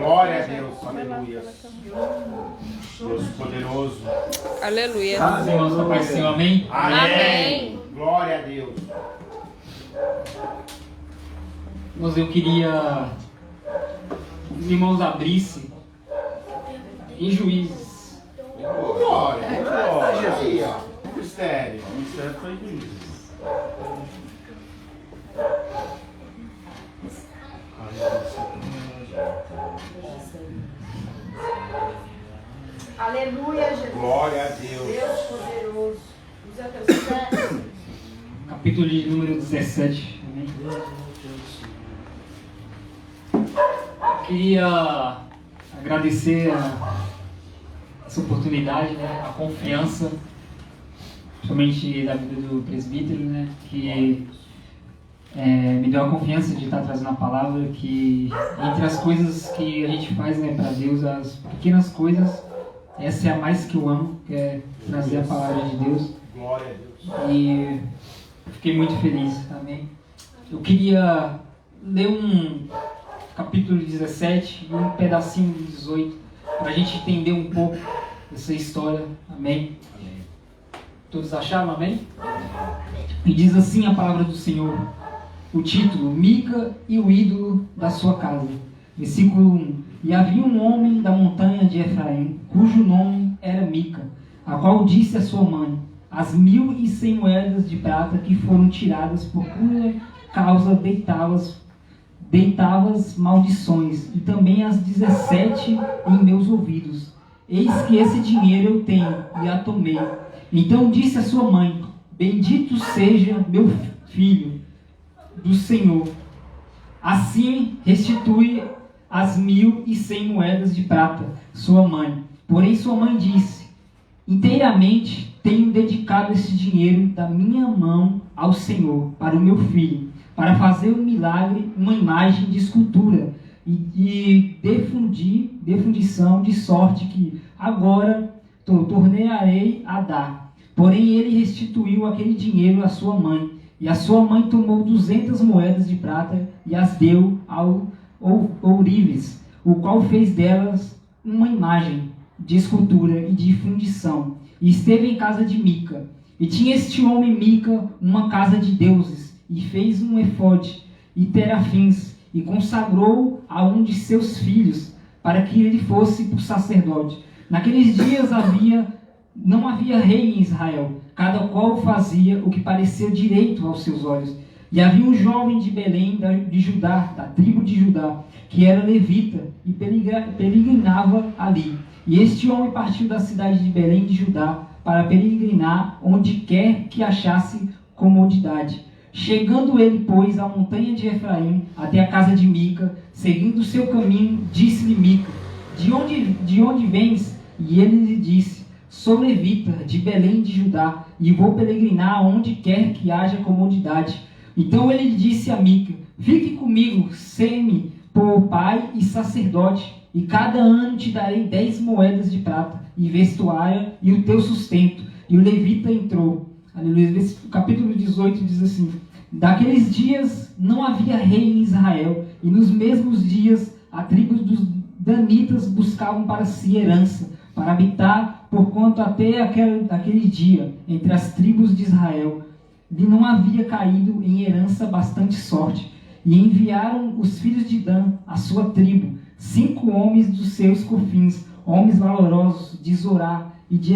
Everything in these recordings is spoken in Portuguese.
Glória a Deus, aleluia. Deus poderoso. Aleluia. Os irmãos do Pai do Senhor, amém? Amém. Glória a Deus. Mas eu queria que os irmãos abrissem em Juízes. Glória, glória. Aí, ó. Mistério. O mistério foi Juízes. Aleluia, Jesus. Glória a Deus. Deus poderoso. Usa teus pés. Capítulo de número 17. Amém? Eu queria agradecer essa oportunidade, né? A confiança, principalmente da vida do presbítero, né? Que me deu a confiança de estar trazendo a palavra, que entre as coisas que a gente faz, né, para Deus, as pequenas coisas, essa é a mais que eu amo, que é trazer a palavra de Deus. Glória a Deus. E fiquei muito feliz, amém? Eu queria ler um capítulo 17 e um pedacinho do 18, para a gente entender um pouco dessa história, amém? Todos acharam, amém? E diz assim a palavra do Senhor, o título: Mica e o ídolo da sua casa. Versículo 1. E havia um homem da montanha de Efraim, cujo nome era Mica, a qual disse à sua mãe: as 1.100 moedas de prata que foram tiradas por cuja causa deitavas maldições, e também as 17 em meus ouvidos. Eis que esse dinheiro eu tenho, e a tomei. Então disse a sua mãe: bendito seja meu filho do Senhor. Assim restitui as 1.100 moedas de prata, sua mãe. Porém sua mãe disse: inteiramente tenho dedicado esse dinheiro da minha mão ao Senhor, para o meu filho, para fazer um milagre, uma imagem de escultura e de fundição, de sorte que agora tornearei a dar. Porém ele restituiu aquele dinheiro à sua mãe, e a sua mãe tomou 200 moedas de prata e as deu ao ourives, o qual fez delas uma imagem de escultura e de fundição, e esteve em casa de Mica. E tinha este homem Mica uma casa de deuses, e fez um efode e terafins, e consagrou a um de seus filhos, para que ele fosse por sacerdote. Naqueles dias não havia rei em Israel, cada qual fazia o que parecia direito aos seus olhos. E havia um jovem de Belém de Judá, da tribo de Judá, que era levita e peregrinava ali. E este homem partiu da cidade de Belém de Judá para peregrinar onde quer que achasse comodidade. Chegando ele, pois, à montanha de Efraim, até a casa de Mica, seguindo o seu caminho, disse-lhe Mica: de onde vens? E ele lhe disse: sou levita de Belém de Judá, e vou peregrinar onde quer que haja comodidade. Então ele lhe disse a Mica: fique comigo, sê-me por pai e sacerdote, e cada ano te darei 10 moedas de prata, e vestuário, e o teu sustento. E o levita entrou. Aleluia. O capítulo 18 diz assim: daqueles dias não havia rei em Israel, e nos mesmos dias a tribo dos danitas buscavam para si herança, para habitar, porquanto até aquele dia, entre as tribos de Israel, lhe não havia caído em herança bastante sorte. E enviaram os filhos de Dan, a sua tribo, 5 homens dos seus cofins, homens valorosos de Zorá e de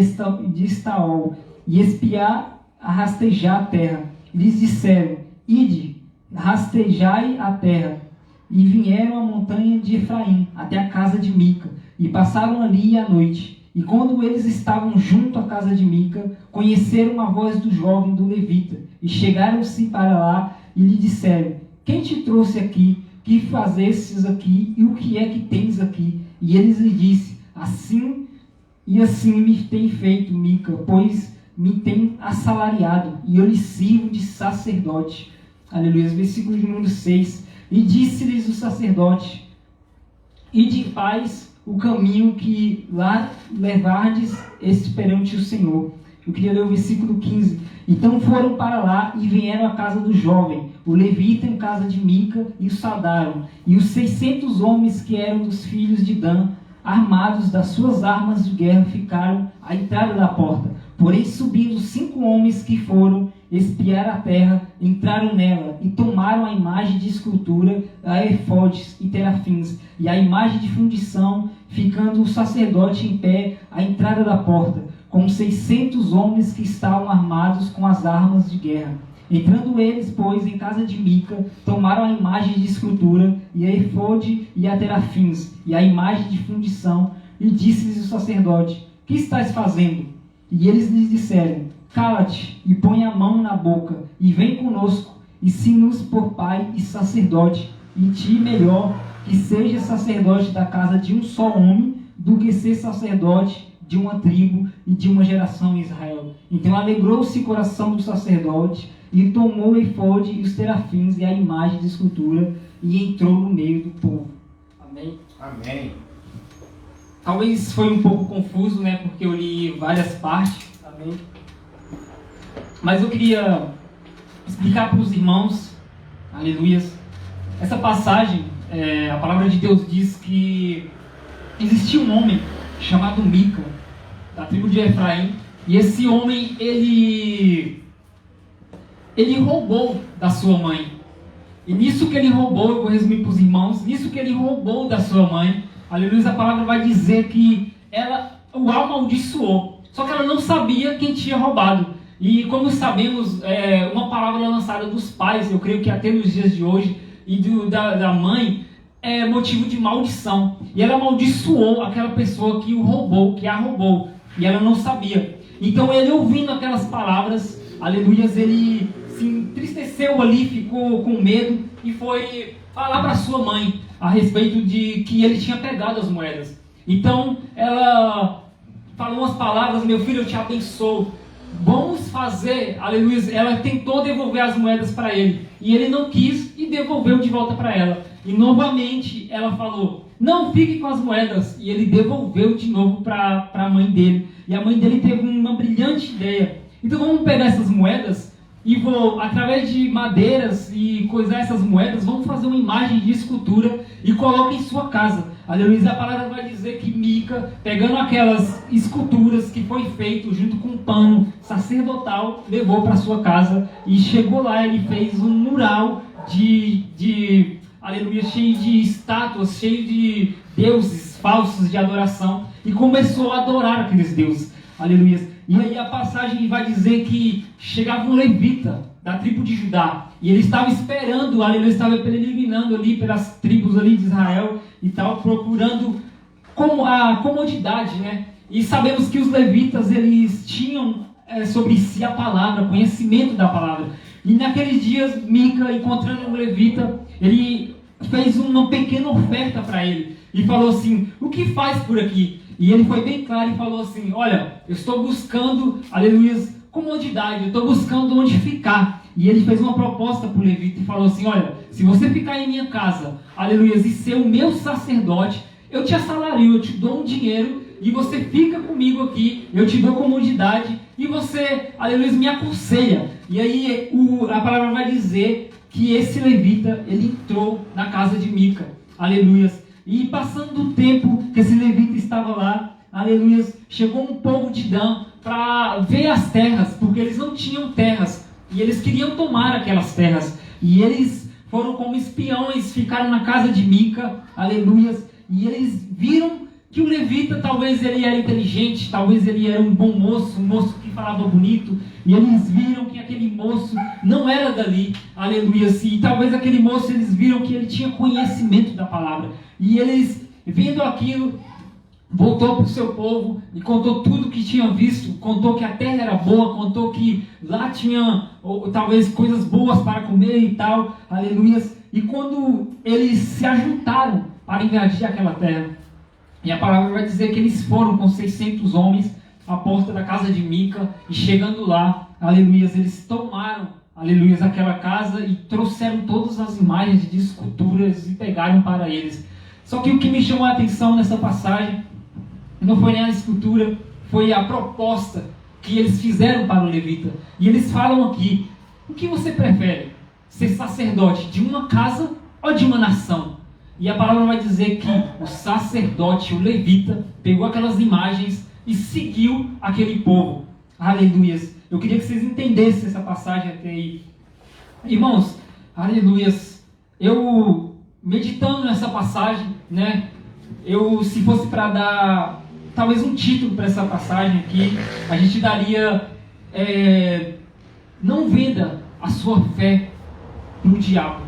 Estaol, e espiar a rastejar a terra. Lhes disseram: ide, rastejai a terra. E vieram à montanha de Efraim, até a casa de Mica, e passaram ali a noite. E quando eles estavam junto à casa de Mica, conheceram a voz do jovem do levita, e chegaram-se para lá e lhe disseram: quem te trouxe aqui? Que fazestes aqui? E o que é que tens aqui? E eles lhe disse: assim e assim me tem feito Mica, pois me tem assalariado, e eu lhe sirvo de sacerdote. Aleluia. Versículo de número 6. E disse-lhes o sacerdote: ide em paz o caminho que lá levardes perante o Senhor. Eu queria ler o versículo 15. Então foram para lá e vieram à casa do jovem, o levita em casa de Mica e o saudaram. E os 600 homens que eram dos filhos de Dan, armados das suas armas de guerra, ficaram à entrada da porta. Porém, subindo 5 homens que foram espiar a terra, entraram nela e tomaram a imagem de escultura, a efodes e terafins, e a imagem de fundição, ficando o sacerdote em pé à entrada da porta, com 600 homens que estavam armados com as armas de guerra. Entrando eles, pois, em casa de Mica, tomaram a imagem de escultura, e a efode e a terafins, e a imagem de fundição, e disse-lhes o sacerdote: que estás fazendo? E eles lhes disseram: cala-te, e põe a mão na boca, e vem conosco, e se-nos por pai e sacerdote, e ti melhor que seja sacerdote da casa de um só homem, do que ser sacerdote de uma tribo e de uma geração em Israel. Então alegrou-se o coração do sacerdote, e tomou o efode e os terafins e a imagem de escultura, e entrou no meio do povo. Amém? Amém. Talvez foi um pouco confuso, né? Porque eu li várias partes. Amém? Mas eu queria explicar para os irmãos, aleluias, essa passagem. A palavra de Deus diz que existia um homem chamado Mica, da tribo de Efraim, e esse homem, ele roubou da sua mãe. E nisso que ele roubou, eu vou resumir para os irmãos, nisso que ele roubou da sua mãe, aleluia, a palavra vai dizer que o amaldiçoou. Só que ela não sabia quem tinha roubado. E como sabemos, uma palavra lançada dos pais, eu creio que até nos dias de hoje, e da mãe, é motivo de maldição. E ela amaldiçoou aquela pessoa que o roubou, que a roubou. E ela não sabia. Então ele, ouvindo aquelas palavras, aleluia, ele se entristeceu ali, ficou com medo e foi falar para sua mãe a respeito de que ele tinha pegado as moedas. Então ela falou umas palavras: meu filho, eu te abençoo, vamos fazer, aleluia. Ela tentou devolver as moedas para ele e ele não quis e devolveu de volta para ela. E novamente ela falou: não fique com as moedas. E ele devolveu de novo para a mãe dele. E a mãe dele teve uma brilhante ideia: então vamos pegar essas moedas e vou, através de madeiras e coisar essas moedas, vamos fazer uma imagem de escultura e coloca em sua casa. Aleluia. A palavra vai dizer que Mica, pegando aquelas esculturas que foi feito junto com um pano sacerdotal, levou para sua casa e chegou lá. Ele fez um mural aleluia, cheio de estátuas, cheio de deuses falsos de adoração, e começou a adorar aqueles deuses. Aleluia. E aí a passagem vai dizer que chegava um levita da tribo de Judá, e ele estava esperando, aleluia, estava peregrinando ali pelas tribos ali de Israel e tal, procurando a comodidade, né? E sabemos que os levitas, eles tinham sobre si a palavra, conhecimento da palavra. E naqueles dias, Mica, encontrando um levita, ele fez uma pequena oferta para ele e falou assim: o que faz por aqui? E ele foi bem claro e falou assim: olha, eu estou buscando, aleluia, comodidade, eu estou buscando onde ficar. E ele fez uma proposta para o levita e falou assim: olha, se você ficar em minha casa, aleluia, e ser o meu sacerdote, eu te assalario, eu te dou um dinheiro e você fica comigo aqui, eu te dou comodidade e você, aleluia, me aconselha. E aí a palavra vai dizer que esse levita, ele entrou na casa de Mica, aleluia. E passando o tempo que esse levita estava lá, aleluia, chegou um povo de Dan para ver as terras, porque eles não tinham terras e eles queriam tomar aquelas terras. E eles foram como espiões, ficaram na casa de Mica, aleluia, e eles viram que o levita, talvez ele era inteligente, talvez ele era um bom moço, um moço que falava bonito, e eles viram que aquele moço não era dali, aleluia, e talvez aquele moço, eles viram que ele tinha conhecimento da palavra, e eles, vendo aquilo, voltou para o seu povo e contou tudo que tinha visto, contou que a terra era boa, contou que lá tinha talvez coisas boas para comer e tal, aleluia, e quando eles se ajuntaram para invadir aquela terra, e a palavra vai dizer que eles foram com 600 homens à porta da casa de Mica, e chegando lá, aleluia, eles tomaram, aleluia, aquela casa e trouxeram todas as imagens de esculturas e pegaram para eles. Só que o que me chamou a atenção nessa passagem não foi nem a escultura, foi a proposta que eles fizeram para o levita. E eles falam aqui: o que você prefere? ser sacerdote de uma casa ou de uma nação. E a palavra vai dizer que o sacerdote, o levita, pegou aquelas imagens e seguiu aquele povo. Aleluias. Eu queria que vocês entendessem essa passagem até aí. Irmãos, aleluias. Eu, meditando nessa passagem, né? Se fosse para dar talvez um título para essa passagem aqui, a gente daria não venda a sua fé para o diabo.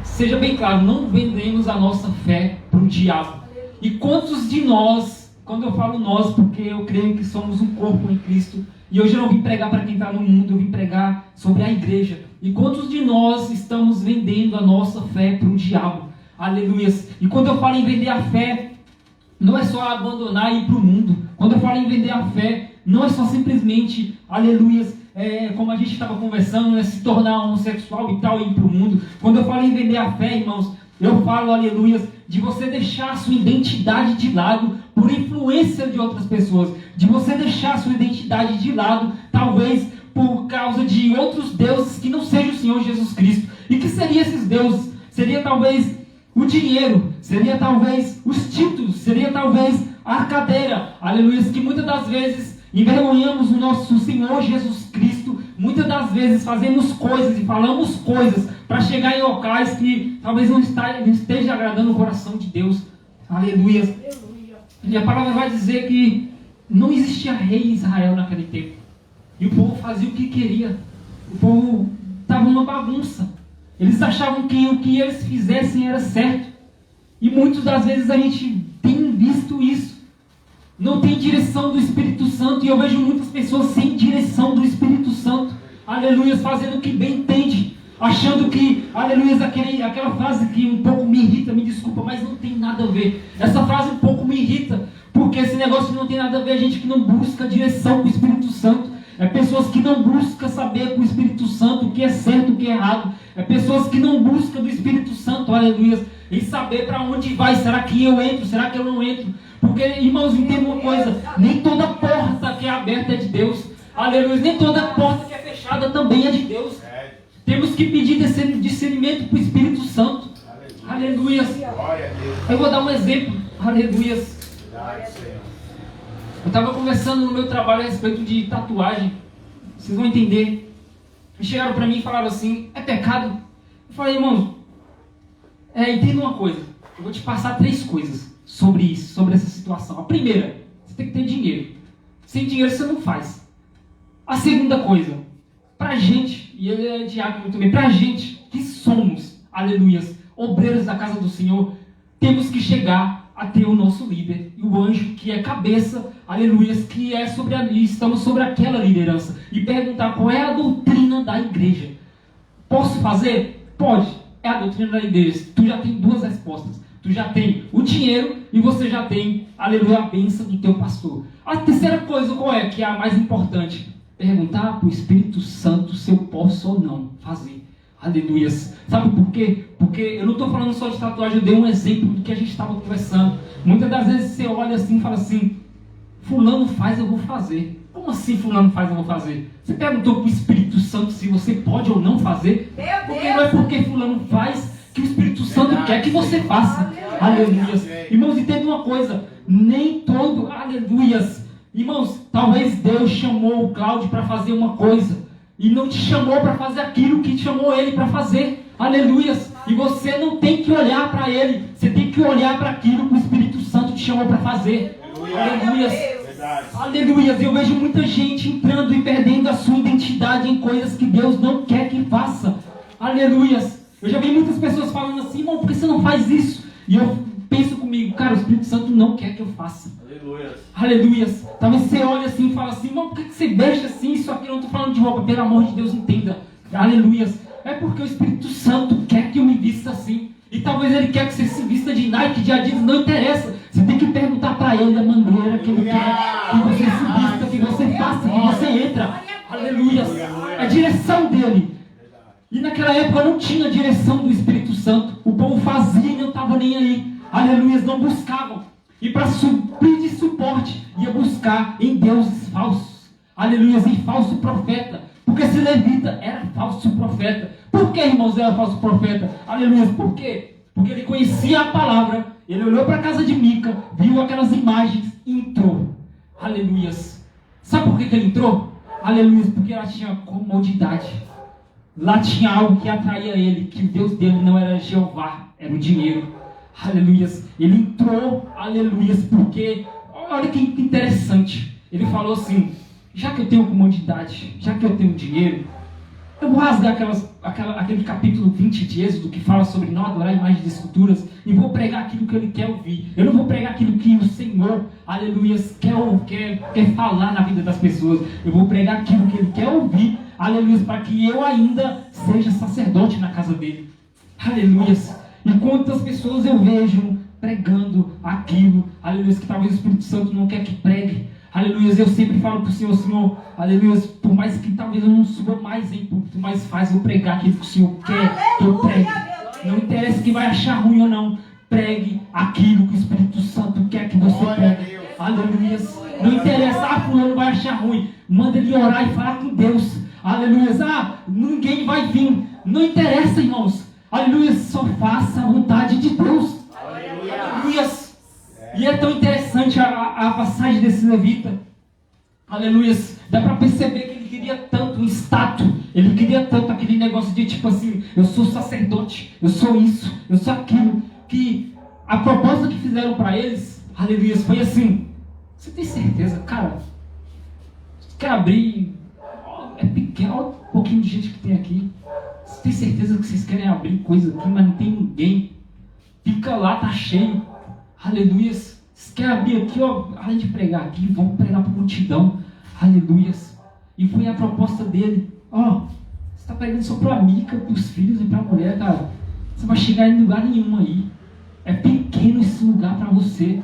Seja bem claro, não vendemos a nossa fé para o diabo. E quantos de nós, quando eu falo nós, porque eu creio que somos um corpo em Cristo, e hoje eu não vim pregar para quem está no mundo, eu vim pregar sobre a igreja. E quantos de nós estamos vendendo a nossa fé para o diabo? Aleluias. E quando eu falo em vender a fé, não é só abandonar e ir para o mundo. Quando eu falo em vender a fé, não é só simplesmente, aleluias, como a gente estava conversando, né, se tornar homossexual e tal e ir para o mundo. Quando eu falo em vender a fé, irmãos, eu falo, aleluias, de você deixar a sua identidade de lado por influência de outras pessoas. De você deixar a sua identidade de lado, talvez por causa de outros deuses que não sejam o Senhor Jesus Cristo. E que seriam esses deuses? Seria talvez o dinheiro, seria talvez os títulos, seria talvez a cadeira, aleluia, que muitas das vezes envergonhamos o nosso Senhor Jesus Cristo, muitas das vezes fazemos coisas e falamos coisas para chegar em locais que talvez não esteja agradando o coração de Deus, aleluia. E a palavra vai dizer que não existia rei em Israel naquele tempo, e o povo fazia o que queria, o povo estava uma bagunça. Eles achavam que o que eles fizessem era certo. E muitas das vezes a gente tem visto isso. Não tem direção do Espírito Santo. E eu vejo muitas pessoas sem direção do Espírito Santo. Aleluia, fazendo o que bem entende. Achando que, aleluia, aquela frase que um pouco me irrita, me desculpa, mas não tem nada a ver. Essa frase um pouco me irrita. Porque esse negócio não tem nada a ver. A gente que não busca a direção do Espírito Santo. É pessoas que não buscam saber com o Espírito Santo o que é certo, o que é errado. É pessoas que não buscam do Espírito Santo, aleluia, e saber para onde vai. Será que eu entro? Será que eu não entro? Porque, irmãos, entenda uma coisa. Nem toda porta que é aberta é de Deus. Aleluia. Nem toda porta que é fechada também é de Deus. Temos que pedir discernimento para o Espírito Santo. Aleluia. Eu vou dar um exemplo. Aleluia. Eu estava conversando no meu trabalho a respeito de tatuagem. Vocês vão entender. E chegaram para mim e falaram assim: é pecado? Eu falei: irmãos, entenda uma coisa. Eu vou te passar 3 coisas sobre isso, sobre essa situação. A primeira, você tem que ter dinheiro. Sem dinheiro você não faz. A segunda coisa, pra gente, e ele é diácono também, pra gente que somos, aleluias, obreiros da casa do Senhor, temos que chegar a ter o nosso líder, e o anjo que é cabeça, aleluias, que é estamos sobre aquela liderança, e perguntar qual é a doutrina da igreja. Posso fazer? Pode. É a doutrina da igreja. Tu já tem 2 respostas. Tu já tem o dinheiro e você já tem, aleluia, a bênção do teu pastor. A terceira coisa qual é? Que é a mais importante. Perguntar para o Espírito Santo se eu posso ou não fazer. Aleluias. Sabe por quê? Porque eu não estou falando só de tatuagem, eu dei um exemplo do que a gente estava conversando. Muitas das vezes você olha assim e fala assim: fulano faz, eu vou fazer. Como assim fulano faz, eu vou fazer? Você perguntou para o Espírito Santo se você pode ou não fazer? Porque não é porque fulano faz que o Espírito Santo quer que você faça. Aleluias. Irmãos, entenda uma coisa. Nem todo, aleluias. Irmãos, talvez Deus chamou o Cláudio para fazer uma coisa e não te chamou para fazer aquilo que chamou ele para fazer. Aleluias. E você não tem que olhar para ele. Você tem que olhar para aquilo que o Espírito Santo te chamou para fazer. Aleluias. Aleluia. Eu vejo muita gente entrando e perdendo a sua identidade em coisas que Deus não quer que faça. Aleluia. Eu já vi muitas pessoas falando assim: irmão, por que você não faz isso? E eu penso comigo: cara, o Espírito Santo não quer que eu faça. Aleluia. Aleluia. Talvez você olhe assim e fale assim: irmão, por que você veste assim? Isso aqui eu não estou falando de roupa, pelo amor de Deus, entenda. Aleluia. É porque o Espírito Santo quer que eu me vista assim. E talvez ele quer que você se vista de Nike, de Adidas, não interessa. Você tem que perguntar para ele a maneira que ele quer que você se vista, que você faça, que você entra. Aleluia. A direção dele. E naquela época não tinha direção do Espírito Santo. O povo fazia e não estava nem aí. Aleluia, não buscavam. E para suprir de suporte, ia buscar em deuses falsos. Aleluia, em falso profeta. Porque esse levita era falso profeta. Por que, irmãos, era falso profeta? Aleluia. Por quê? Porque ele conhecia a palavra, ele olhou para a casa de Mica, viu aquelas imagens e entrou. Aleluias. Sabe por que ele entrou? Aleluia. Porque ela tinha comodidade. Lá tinha algo que atraía ele, que o Deus dele não era Jeová, era o dinheiro. Aleluias. Ele entrou, aleluias, porque, olha que interessante. Ele falou assim, já que eu tenho comodidade, já que eu tenho dinheiro, eu vou rasgar aquele capítulo 20 de Êxodo que fala sobre não adorar imagens de esculturas e vou pregar aquilo que ele quer ouvir. Eu não vou pregar aquilo que o Senhor, aleluia, quer falar na vida das pessoas. Eu vou pregar aquilo que ele quer ouvir, aleluia, para que eu ainda seja sacerdote na casa dele. Aleluia. E quantas pessoas eu vejo pregando aquilo, aleluia, que talvez o Espírito Santo não quer que pregue. Aleluia, eu sempre falo para o Senhor, Senhor, aleluia, por mais que talvez eu não suba mais em púlpito, mas faz eu pregar aquilo que o Senhor quer que eu pregue. Não interessa que vai achar ruim ou não, pregue aquilo que o Espírito Santo quer que você pregue. Aleluia, não interessa, fulano vai achar ruim, manda ele orar e falar com Deus. Aleluia, ninguém vai vir, não interessa, irmãos. Aleluia, só faça a vontade de Deus. Aleluia. E é tão interessante a passagem desse levita. Aleluia. Dá para perceber que ele queria tanto um status. Ele queria tanto aquele negócio de tipo assim, eu sou sacerdote, eu sou isso, eu sou aquilo. Que a proposta que fizeram para eles, aleluia, foi assim. Você tem certeza, cara? Você quer abrir? É pequeno, olha um pouquinho de gente que tem aqui. Você tem certeza que vocês querem abrir coisa aqui, mas não tem ninguém? Fica lá, tá cheio. Aleluia. Vocês querem abrir aqui, ó, além de pregar aqui, vamos pregar para a multidão. Aleluia. E foi a proposta dele. Ó, você está pregando só para a Mica, para os filhos e para a mulher, cara. Você vai chegar em lugar nenhum aí. É pequeno esse lugar para você.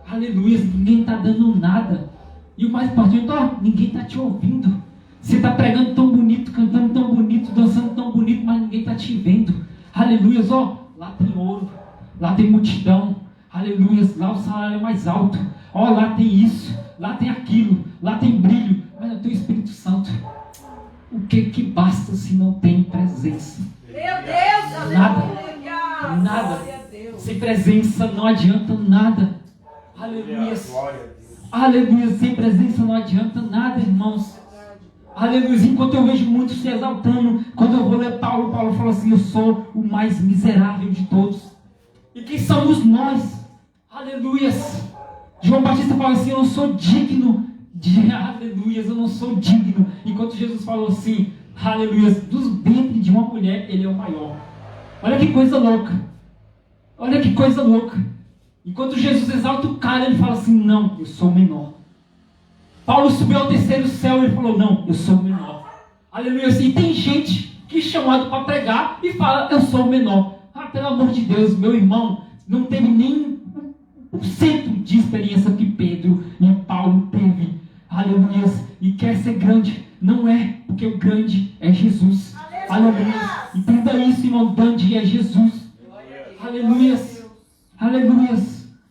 Aleluia. Ninguém está dando nada. E o mais importante, ó, ninguém está te ouvindo. Você está pregando tão bonito, cantando tão bonito, dançando tão bonito, mas ninguém está te vendo. Aleluia. Ó, lá tem ouro, lá tem multidão. Aleluia, lá o salário é mais alto. Ó, lá tem isso, lá tem aquilo, lá tem brilho, mas não tem o Espírito Santo. O que basta se não tem presença? Meu Deus, nada, aleluia. nada. Sem presença não adianta nada. Aleluia, aleluia, sem presença não adianta nada, irmãos. Aleluia, enquanto eu vejo muitos se exaltando, quando eu vou ler Paulo fala assim, eu sou o mais miserável de todos. E quem somos nós? Aleluias. João Batista fala assim, eu não sou digno de... Aleluias, eu não sou digno. Enquanto Jesus falou assim, aleluias, dos ventres de uma mulher, ele é o maior. Olha que coisa louca. Olha que coisa louca. Enquanto Jesus exalta o cara, ele fala assim, não, eu sou o menor. Paulo subiu ao terceiro céu e ele falou, não, eu sou o menor. Aleluia. E tem gente que é chamado para pregar e fala, eu sou o menor. Pelo amor de Deus, meu irmão, não teve nem 1% de experiência que Pedro e Paulo teve. Aleluia. E quer ser grande. Não é, porque o grande é Jesus. Aleluia. Entenda isso, irmão. Grande é Jesus. Aleluia. Aleluia.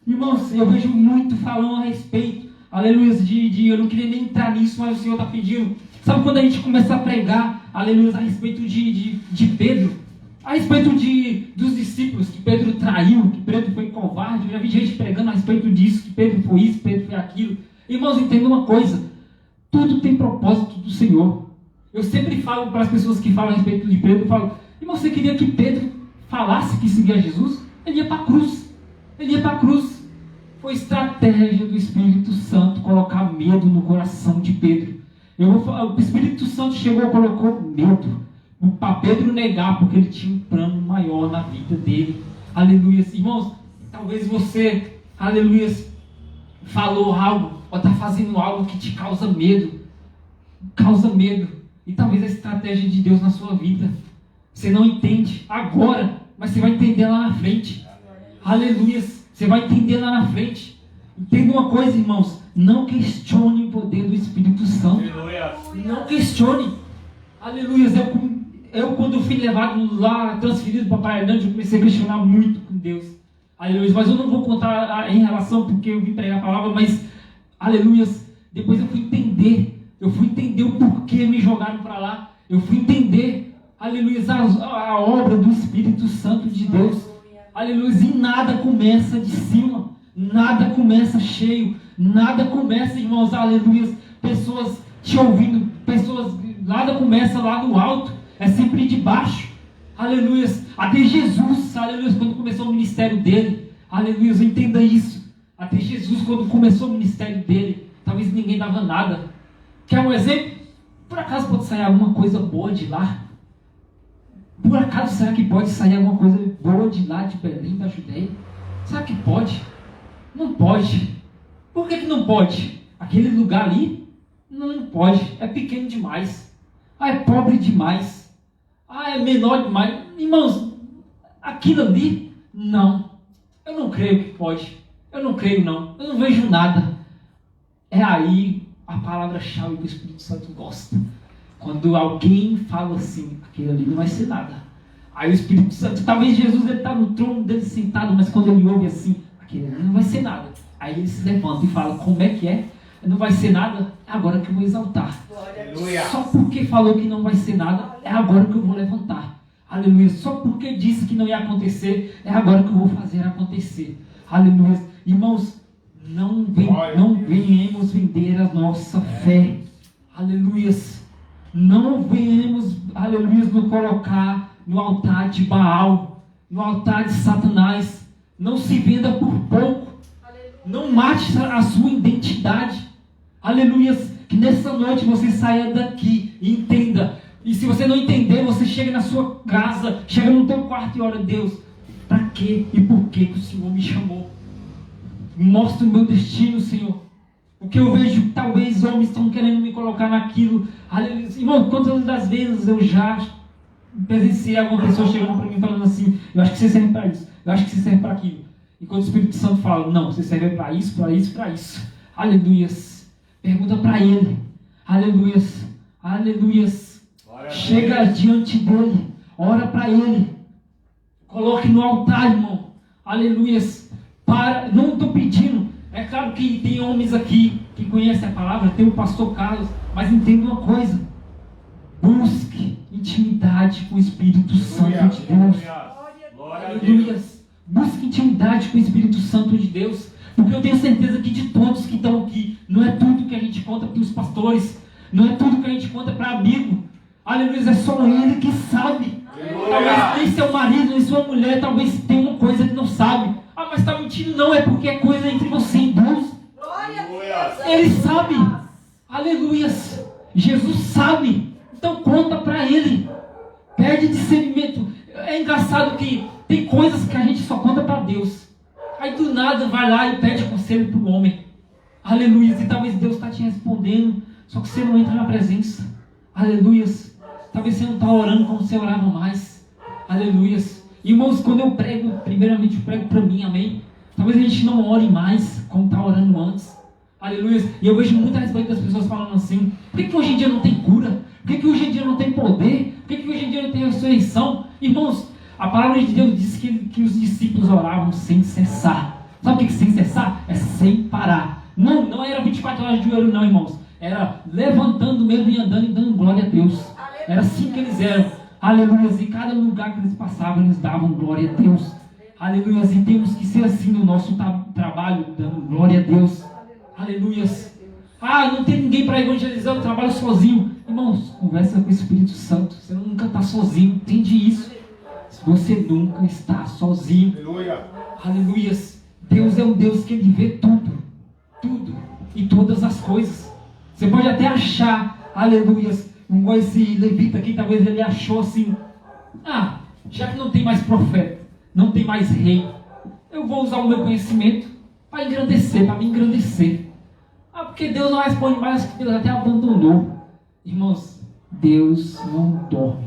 Irmãos, eu vejo muito falando a respeito. Aleluia. Eu não queria nem entrar nisso, mas o Senhor está pedindo. Sabe quando a gente começa a pregar, aleluia, a respeito de Pedro? A respeito dos discípulos, que Pedro traiu, que Pedro foi covarde. Eu já vi gente pregando a respeito disso, que Pedro foi isso, Pedro foi aquilo. Irmãos, entendam uma coisa. Tudo tem propósito do Senhor. Eu sempre falo para as pessoas que falam a respeito de Pedro, eu falo, irmão, você queria que Pedro falasse que seguia Jesus? Ele ia para a cruz. Ele ia para a cruz. Foi estratégia do Espírito Santo colocar medo no coração de Pedro. O Espírito Santo chegou e colocou medo para Pedro negar, porque ele tinha um plano maior na vida dele. Aleluia. Irmãos, talvez você, aleluia, falou algo, ou está fazendo algo que te causa medo. Causa medo. E talvez a estratégia de Deus na sua vida. Você não entende agora, mas você vai entender lá na frente. Aleluia. Você vai entender lá na frente. Entenda uma coisa, irmãos. Não questione o poder do Espírito Santo. Não questione. Aleluia. Eu quando fui levado lá, transferido para Paraná, eu comecei a questionar muito com Deus. Aleluia. Mas eu não vou contar em relação, porque eu vim pregar a palavra, mas, aleluia. Depois eu fui entender o porquê me jogaram para lá. Eu fui entender aleluia, a obra do Espírito Santo de Deus, aleluia, e nada começa de cima, nada começa cheio, nada começa, irmãos, aleluia, pessoas te ouvindo, nada começa lá no alto, é sempre de baixo, aleluia, até Jesus, aleluia, quando começou o ministério dele, aleluia, entenda isso, até Jesus, quando começou o ministério dele, talvez ninguém dava nada. Quer um exemplo? Por acaso pode sair alguma coisa boa de lá? Por acaso será que pode sair alguma coisa boa de lá, de Belém, da Judeia? Será que pode? Não pode. Por que não pode? Aquele lugar ali? Não pode. É pequeno demais. Ah, é pobre demais. Ah, é menor demais. Irmãos, aquilo ali? Não. Eu não creio que pode. Eu não creio não. Eu não vejo nada. É aí a palavra-chave que o Espírito Santo gosta. Quando alguém fala assim, aquilo ali não vai ser nada. Aí o Espírito Santo, talvez Jesus está no trono dele sentado, mas quando ele ouve assim, aquilo ali não vai ser nada. Aí ele se levanta e fala, como é que é? Não vai ser nada? É agora que eu vou exaltar. Aleluia. Só porque falou que não vai ser nada, é agora que eu vou levantar. Aleluia. Só porque disse que não ia acontecer, é agora que eu vou fazer acontecer. Aleluia. Irmãos, não venhamos vender a nossa fé. Aleluia. Não venhamos, aleluia, nos colocar no altar de Baal, no altar de Satanás. Não se venda por pouco. Não mate a sua identidade. Aleluia. Que nessa noite você saia daqui e entenda. E se você não entender, você chega na sua casa, chega no teu quarto e ora, Deus, para quê e por que o Senhor me chamou? Mostra o meu destino, Senhor. O que eu vejo, talvez homens estão querendo me colocar naquilo. Aleluia. Irmão, quantas das vezes eu já presenciei alguma pessoa chegando para mim falando assim, eu acho que você serve para isso, eu acho que você serve para aquilo. Enquanto o Espírito Santo fala, não, você serve para isso, para isso, para isso. Aleluias. Pergunta para ele. Aleluias. Aleluias. Chega diante dele. Ora para ele. Coloque no altar, irmão. Aleluias. Não estou pedindo. É claro que tem homens aqui que conhecem a palavra, tem o pastor Carlos, mas entenda uma coisa. Busque intimidade com o Espírito Santo de Deus. Aleluias. Busque intimidade com o Espírito Santo de Deus. Porque eu tenho certeza que de todos que estão aqui, não é tudo que a gente conta para os pastores, não é tudo que a gente conta para amigo. Aleluia, é só ele que sabe. Talvez nem seu marido, nem sua mulher, talvez tenha uma coisa que não sabe. Ah, mas está mentindo? Não, é porque é coisa entre você e Deus. Ele sabe. Aleluia. Jesus sabe. Então conta para ele. Pede discernimento. É engraçado que tem coisas que a gente só conta para Deus. Aí do nada vai lá e pede conselho para o homem. Aleluia. E talvez Deus está te respondendo, só que você não entra na presença. Aleluia. Talvez você não está orando como você orava mais. Aleluia. Irmãos, quando eu prego, primeiramente eu prego para mim, amém? Talvez a gente não ore mais como está orando antes. Aleluia. E eu vejo muita respeito das pessoas falando assim, por que hoje em dia não tem cura? Por que hoje em dia não tem poder? Por que hoje em dia não tem ressurreição? Irmãos, a palavra de Deus diz que os discípulos oravam sem cessar. Sabe o que é sem cessar? É sem parar. Não era 24 horas de joelho não, irmãos. Era levantando mesmo e andando e dando glória a Deus. Era assim que eles eram. Aleluia. E cada lugar que eles passavam, eles davam glória a Deus. Aleluia. E temos que ser assim no nosso trabalho, dando glória a Deus. Aleluia. Ah, não tem ninguém para evangelizar, eu trabalho sozinho. Irmãos, conversa com o Espírito Santo. Você nunca está sozinho, entende isso? Você nunca está sozinho. Aleluia. Aleluia. Deus é um Deus que ele vê tudo. Tudo. E todas as coisas. Você pode até achar, aleluia, esse levita aqui, talvez ele achou assim, já que não tem mais profeta, não tem mais rei, eu vou usar o meu conhecimento para engrandecer, para me engrandecer. Porque Deus não responde mais, que Deus até abandonou. Irmãos, Deus não dorme.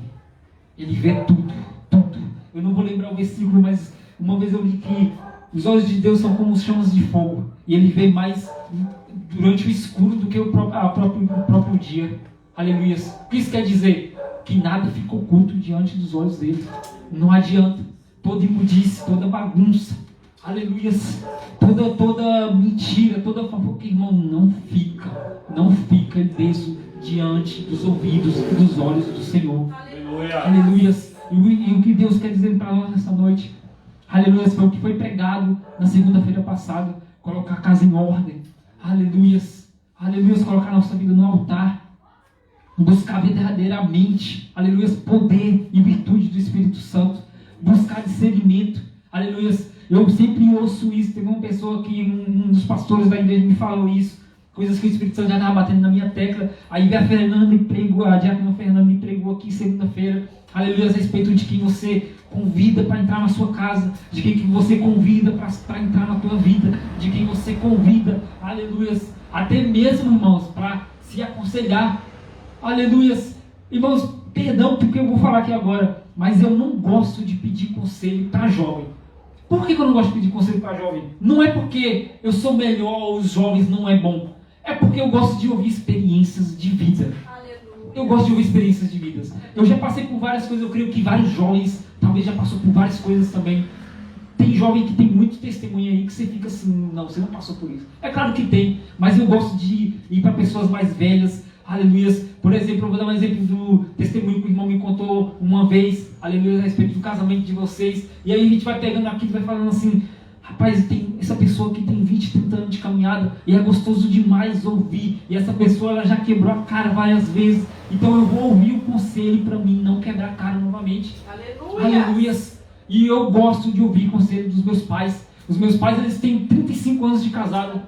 Ele vê tudo, tudo. Eu não vou lembrar o versículo, mas uma vez eu li que os olhos de Deus são como chamas de fogo. E ele vê mais durante o escuro do que o próprio dia. Aleluia. O que isso quer dizer? Que nada fica oculto diante dos olhos dele. Não adianta. Toda imundice, toda bagunça. Aleluia. Toda mentira, toda fofoca, irmão, não fica ileso diante dos ouvidos e dos olhos do Senhor. Aleluias. E o que Deus quer dizer para nós nessa noite, aleluias, foi o que foi pregado na segunda-feira passada. Colocar a casa em ordem. Aleluias. Aleluias, colocar a nossa vida no altar. Buscar verdadeiramente, aleluias, poder e virtude do Espírito Santo. Buscar discernimento. Aleluias. Eu sempre ouço isso. Teve uma pessoa que, um dos pastores da igreja me falou isso. Coisas que o Espírito Santo já estava batendo na minha tecla. Aí a Fernanda me pregou, a diácona Fernanda me pregou aqui segunda-feira. Aleluia, a respeito de quem você convida para entrar na sua casa, de quem que você convida para entrar na tua vida, de quem você convida, aleluia, até mesmo, irmãos, para se aconselhar, aleluia. Irmãos, perdão porque eu vou falar aqui agora, mas eu não gosto de pedir conselho para jovem. Por que eu não gosto de pedir conselho para jovem? Não é porque eu sou melhor ou os jovens não é bom, é porque eu gosto de ouvir experiências de vida. Eu gosto de ouvir experiências de vidas. Eu já passei por várias coisas, eu creio que vários jovens talvez já passou por várias coisas também. Tem jovem que tem muito testemunho aí que você fica assim, não, você não passou por isso. É claro que tem, mas eu gosto de ir para pessoas mais velhas, aleluias. Por exemplo, eu vou dar um exemplo do testemunho que o irmão me contou uma vez, aleluia, a respeito do casamento de vocês. E aí a gente vai pegando aqui e vai falando assim, rapaz, tem essa pessoa que tem 20, 30 anos de caminhada e é gostoso demais ouvir. E essa pessoa ela já quebrou a cara várias vezes. Então eu vou ouvir o conselho para mim não quebrar a cara novamente. Aleluia! Aleluias! E eu gosto de ouvir o conselho dos meus pais. Os meus pais, eles têm 35 anos de casado.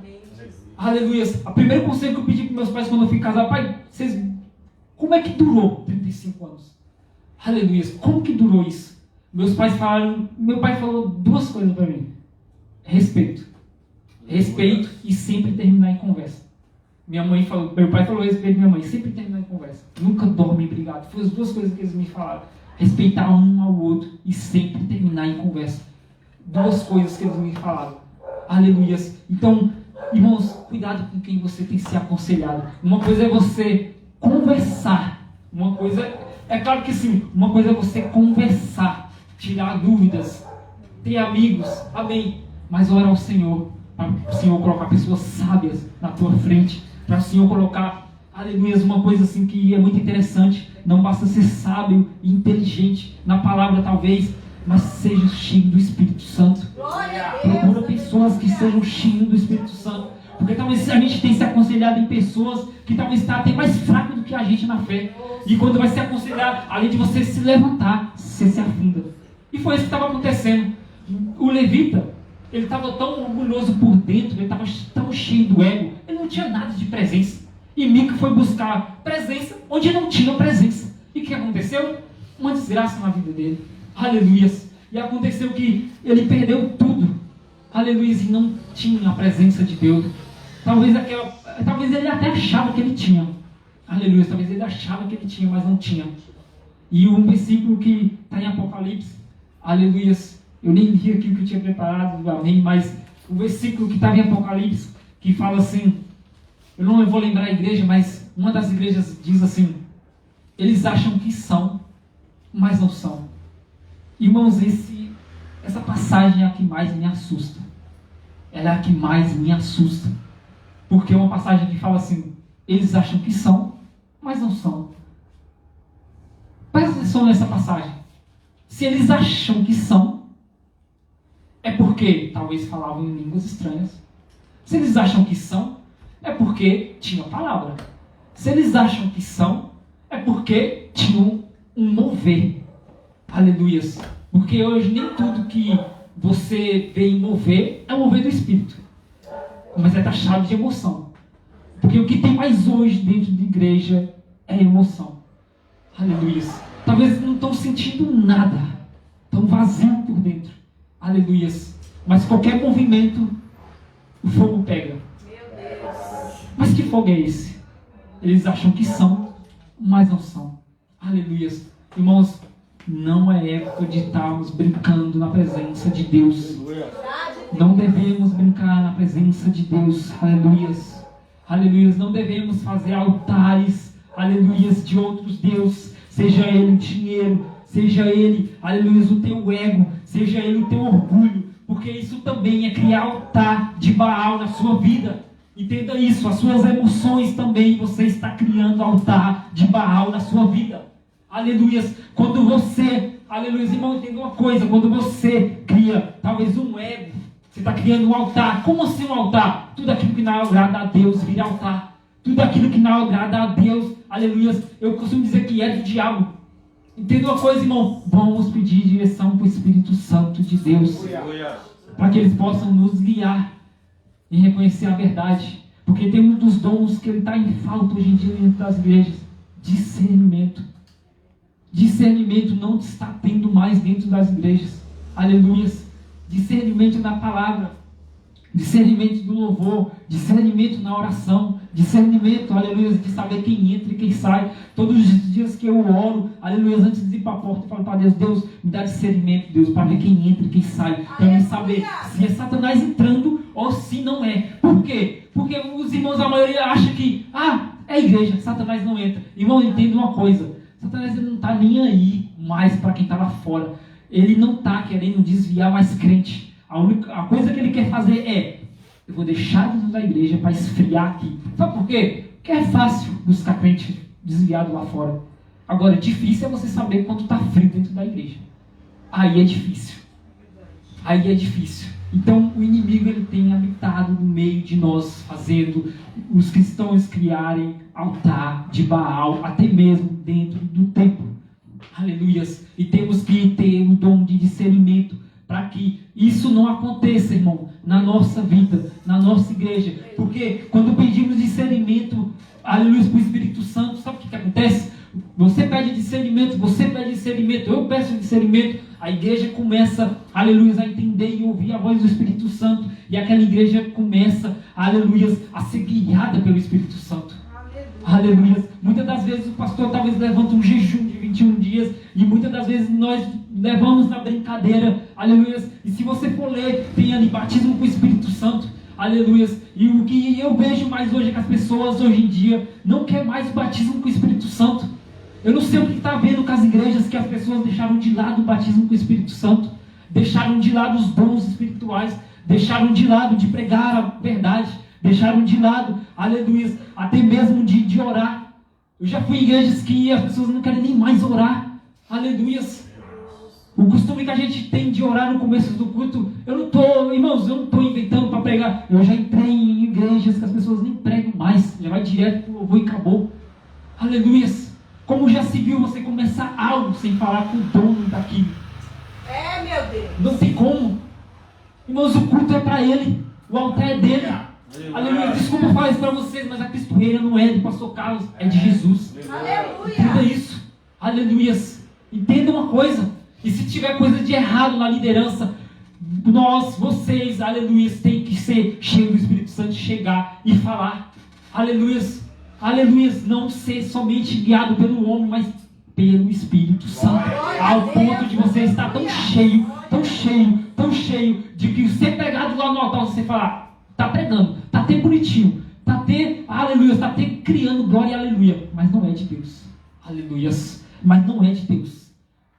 Aleluias! O primeiro conselho que eu pedi para meus pais quando eu fui casar, pai, vocês, como é que durou 35 anos? Aleluias! Como que durou isso? Meus pais falaram, meu pai falou duas coisas para mim. Respeito e sempre terminar em conversa. Meu pai falou respeito, minha mãe, sempre terminar em conversa. Nunca dorme brigado. Foi as duas coisas que eles me falaram. Respeitar um ao outro e sempre terminar em conversa. Duas coisas que eles me falaram. Aleluias. Então, irmãos, cuidado com quem você tem se aconselhado. Uma coisa é você conversar. Uma coisa, é claro que sim, uma coisa é você conversar, tirar dúvidas, ter amigos, amém. Mas ora ao Senhor, para o Senhor colocar pessoas sábias na tua frente, para o Senhor colocar, aleluia, uma coisa assim que é muito interessante. Não basta ser sábio e inteligente na palavra talvez, mas seja cheio do Espírito Santo. Procura pessoas que sejam cheias do Espírito Santo, porque talvez a gente tenha se aconselhado em pessoas que talvez está até mais fraco do que a gente na fé, e quando vai se aconselhar, além de você se levantar, você se afunda. E foi isso que estava acontecendo. O levita, ele estava tão orgulhoso por dentro, ele estava tão cheio do ego, ele não tinha nada de presença. E Mica foi buscar presença onde não tinha presença. E o que aconteceu? Uma desgraça na vida dele. Aleluias. E aconteceu que ele perdeu tudo. Aleluias. E não tinha a presença de Deus. Talvez ele até achava que ele tinha. Aleluia. Talvez ele achava que ele tinha, mas não tinha. E um versículo que está em Apocalipse. Aleluias. Eu nem li aqui o que eu tinha preparado, amém, mas o versículo que estava em Apocalipse, que fala assim, eu não vou lembrar a igreja, mas uma das igrejas diz assim, eles acham que são, mas não são. Irmãos, essa passagem é a que mais me assusta. Ela é a que mais me assusta. Porque é uma passagem que fala assim, eles acham que são, mas não são. Presta atenção nessa passagem. Se eles acham que são, é porque talvez falavam em línguas estranhas. Se eles acham que são, é porque tinha palavra. Se eles acham que são, é porque tinham um mover. Aleluias. Porque hoje nem tudo que você vê em mover é o mover do Espírito. Mas é taxado de emoção. Porque o que tem mais hoje dentro de igreja é emoção. Aleluias. Talvez não estão sentindo nada. Estão vazios por dentro. Aleluias. Mas qualquer movimento, o fogo pega. Meu Deus. Mas que fogo é esse? Eles acham que são, mas não são. Aleluias. Irmãos, não é época de estarmos brincando na presença de Deus. Não devemos brincar na presença de Deus. Aleluias. Aleluias. Não devemos fazer altares, aleluias, de outros deuses. Seja ele o dinheiro, seja ele, aleluia, o teu ego, seja ele o teu orgulho, porque isso também é criar altar de Baal na sua vida. Entenda isso, as suas emoções também, você está criando altar de Baal na sua vida. Aleluias. Quando você, aleluias, irmão, entenda uma coisa. Quando você cria, talvez um ego, você está criando um altar. Como assim um altar? Tudo aquilo que não agrada a Deus vira altar. Tudo aquilo que não agrada a Deus, aleluias, eu costumo dizer que é do diabo. Entenda uma coisa, irmão. Vamos pedir direção para o Espírito Santo de Deus, para que eles possam nos guiar e reconhecer a verdade. Porque tem um dos dons que ele está em falta hoje em dia dentro das igrejas: discernimento. Discernimento não está tendo mais dentro das igrejas. Aleluias. Discernimento na palavra, discernimento do louvor, discernimento na oração, discernimento, aleluia, de saber quem entra e quem sai. Todos os dias que eu oro, aleluia, antes de ir para a porta, eu falo para Deus: Deus, me dá discernimento, Deus, para ver quem entra e quem sai, para mim saber se é Satanás entrando ou se não é. Por quê? Porque os irmãos, a maioria acha que, é igreja, Satanás não entra. Irmão, entenda uma coisa: Satanás não está nem aí mais para quem está lá fora. Ele não está querendo desviar mais crente. A coisa que ele quer fazer é: eu vou deixar dentro da igreja para esfriar aqui. Sabe por quê? Porque é fácil buscar crente desviado lá fora. Agora, difícil é você saber quando está frio dentro da igreja. Aí é difícil. Aí é difícil. Então, o inimigo, ele tem habitado no meio de nós, fazendo os cristãos criarem altar de Baal, até mesmo dentro do templo. Aleluias. E temos que ter um dom de discernimento para que isso não aconteça, irmão, na nossa vida, na nossa igreja. Porque quando pedimos discernimento, aleluia, para o Espírito Santo, sabe o que acontece? Você pede discernimento, eu peço discernimento, a igreja começa, aleluia, a entender e ouvir a voz do Espírito Santo, e aquela igreja começa, aleluia, a ser guiada pelo Espírito Santo. Aleluia. Muitas das vezes o pastor talvez levanta um jejum de 21 dias, e muitas das vezes nós levamos na brincadeira, aleluia. E se você for ler, tem ali batismo com o Espírito Santo, aleluia. E o que eu vejo mais hoje é que as pessoas hoje em dia não querem mais o batismo com o Espírito Santo. Eu não sei o que está vendo com as igrejas, que as pessoas deixaram de lado o batismo com o Espírito Santo, deixaram de lado os dons espirituais, deixaram de lado de pregar a verdade, deixaram de lado, aleluia, até mesmo de orar. Eu já fui em igrejas que as pessoas não querem nem mais orar, aleluia. O costume que a gente tem de orar no começo do culto, irmãos, eu não estou inventando para pregar. Eu já entrei em igrejas que as pessoas nem pregam mais, já vai direto para o louvor e acabou. Aleluia. Como já se viu você começar algo sem falar com o dono daquilo? Meu Deus. Não tem como. Irmãos, o culto é para ele, o altar é dele. Aleluia. Desculpa falar isso para vocês, mas a pistoeira não é do pastor Carlos, é de Jesus. Aleluia. Entenda isso. Aleluia. Entenda uma coisa. E se tiver coisa de errado na liderança, vocês, aleluia, tem que ser cheios do Espírito Santo, chegar e falar. Aleluia. Aleluia. Não ser somente guiado pelo homem, mas pelo Espírito Santo. Ao ponto de você estar tão cheio, de que ser pregado lá no altar, você falar: está pregando, está até bonitinho, está até, aleluia, está até criando glória, aleluia, mas não é de Deus. Aleluia. Mas não é de Deus.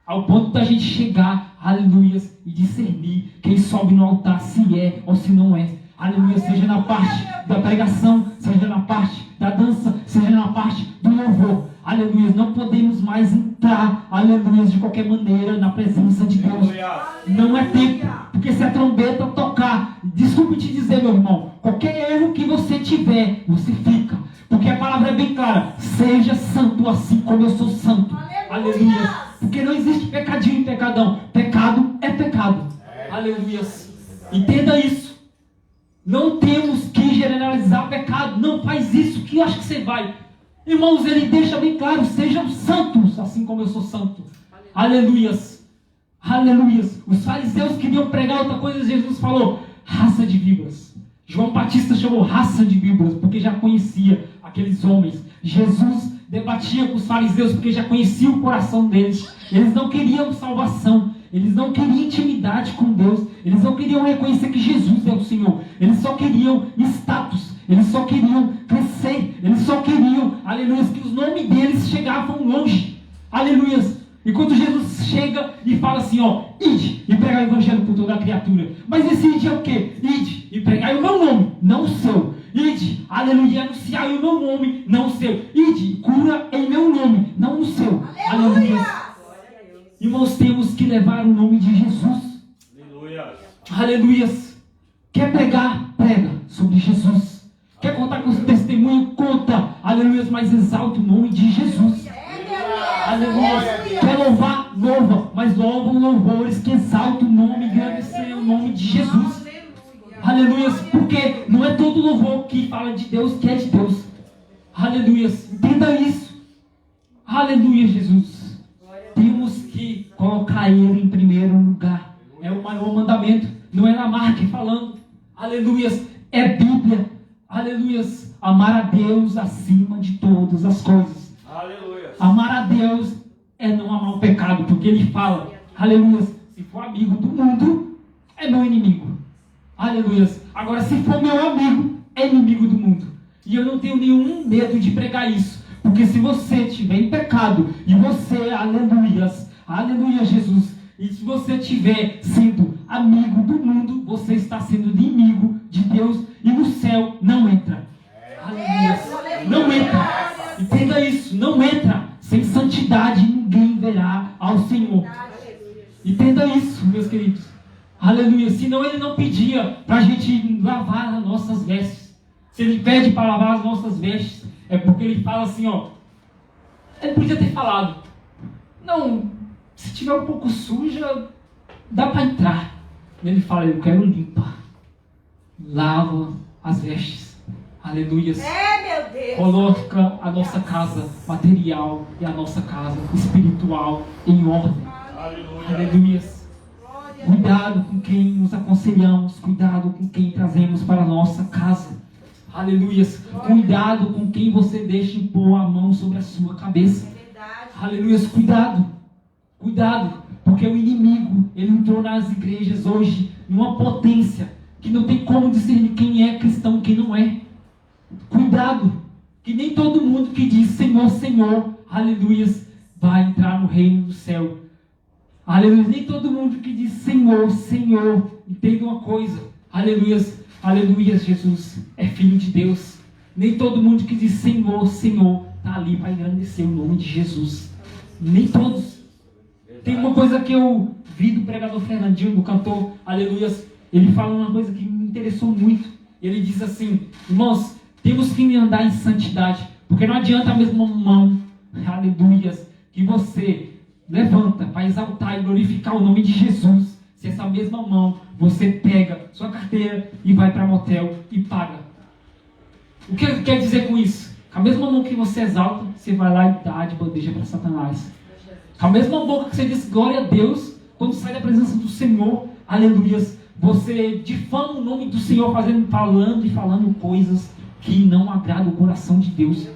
Ao ponto da gente chegar, aleluia, e discernir quem sobe no altar, se é ou se não é. Aleluia, seja na parte da pregação, seja na parte da dança, seja na parte do louvor. Aleluia, não podemos mais entrar, aleluia, de qualquer maneira na presença de Deus. Não é tempo, porque se a trombeta tocar, desculpe te dizer, meu irmão, qualquer erro que você tiver, você fica. Porque a palavra é bem clara: seja santo assim como eu sou santo. Aleluia. Porque não existe pecadinho e pecadão. Pecado é pecado. Aleluia. Entenda isso. Não temos que generalizar pecado. Não faz isso que eu acho que você vai. Irmãos, ele deixa bem claro: sejam santos assim como eu sou santo. Aleluias. Aleluias. Os fariseus queriam pregar outra coisa. Jesus falou: raça de víboras. João Batista chamou raça de víboras porque já conhecia aqueles homens. Jesus debatia com os fariseus porque já conhecia o coração deles. Eles não queriam salvação, eles não queriam intimidade com Deus, eles não queriam reconhecer que Jesus é o Senhor, eles só queriam status, eles só queriam crescer, eles só queriam, aleluia, que os nomes deles chegavam longe. Aleluia. E quando Jesus chega e fala assim, ide e pregai o evangelho por toda a criatura. Mas esse ide é o quê? Ide e pregai o meu nome, não o seu. Ide, aleluia, anunciai o meu nome, não o seu. Ide, cura em meu nome, não o seu. Aleluia. Irmãos, temos que levar o nome de Jesus. Aleluia. Aleluias. Quer pregar? Prega sobre Jesus. Quer contar com o testemunho? Conta. Aleluias, mas exalta o nome de Jesus. Aleluia. Quer louvar? Louva. Mas louvam louvores que exaltam o nome e engrandecem o nome de Jesus. Aleluia. Porque não é todo louvor que fala de Deus que é de Deus. Aleluia. Entenda isso. Aleluia, Jesus. Temos que colocar Ele em primeiro lugar. É o maior mandamento. Não é Lamarck falando. Aleluia. É Bíblia. Aleluia. Amar a Deus acima de todas as coisas. Aleluia. Amar a Deus é não amar o pecado, porque Ele fala, aleluia, se for amigo do mundo, é meu inimigo. Aleluia. Agora, se for meu amigo, é inimigo do mundo. E eu não tenho nenhum medo de pregar isso, porque se você estiver em pecado, e você, aleluia, aleluia, Jesus, e se você estiver sendo amigo do mundo, você está sendo inimigo de Deus, e no céu não entra. Aleluia. Não entra. Entenda isso, não entra. Sem santidade ninguém verá ao Senhor. Entenda isso, meus queridos. Aleluia. Senão Ele não pedia para a gente lavar as nossas vestes. Se Ele pede para lavar as nossas vestes, é porque Ele fala assim, ó. Ele podia ter falado, não, se tiver um pouco suja, dá para entrar. Ele fala, eu quero limpa. Lava as vestes. Aleluia. Meu Deus. Coloca a nossa casa material e a nossa casa espiritual em ordem. Aleluia. Cuidado com quem nos aconselhamos. Cuidado com quem trazemos para a nossa casa. Aleluia. Cuidado com quem você deixa impor a mão sobre a sua cabeça. Aleluia. Cuidado. Cuidado. Porque o inimigo, ele entrou nas igrejas hoje numa potência que não tem como discernir quem é cristão e quem não é. Cuidado, que nem todo mundo que diz Senhor, Senhor, aleluia, vai entrar no reino do céu. Aleluia, nem todo mundo que diz Senhor, Senhor, entenda uma coisa, aleluia, aleluia, Jesus é filho de Deus. Nem todo mundo que diz Senhor, Senhor, está ali para engrandecer o nome de Jesus. Nem todos. Tem uma coisa que eu vi do pregador Fernandinho, do cantor, aleluia, ele fala uma coisa que me interessou muito. Ele diz assim, irmãos, temos que andar em santidade, porque não adianta a mesma mão, aleluia, que você levanta para exaltar e glorificar o nome de Jesus, se essa mesma mão você pega sua carteira e vai para motel e paga. O que quer dizer com isso? Com a mesma mão que você exalta, você vai lá e dá de bandeja para Satanás. Com a mesma boca que você diz glória a Deus, quando sai da presença do Senhor, aleluia, você difama o nome do Senhor falando e falando coisas que não agradam o coração de Deus.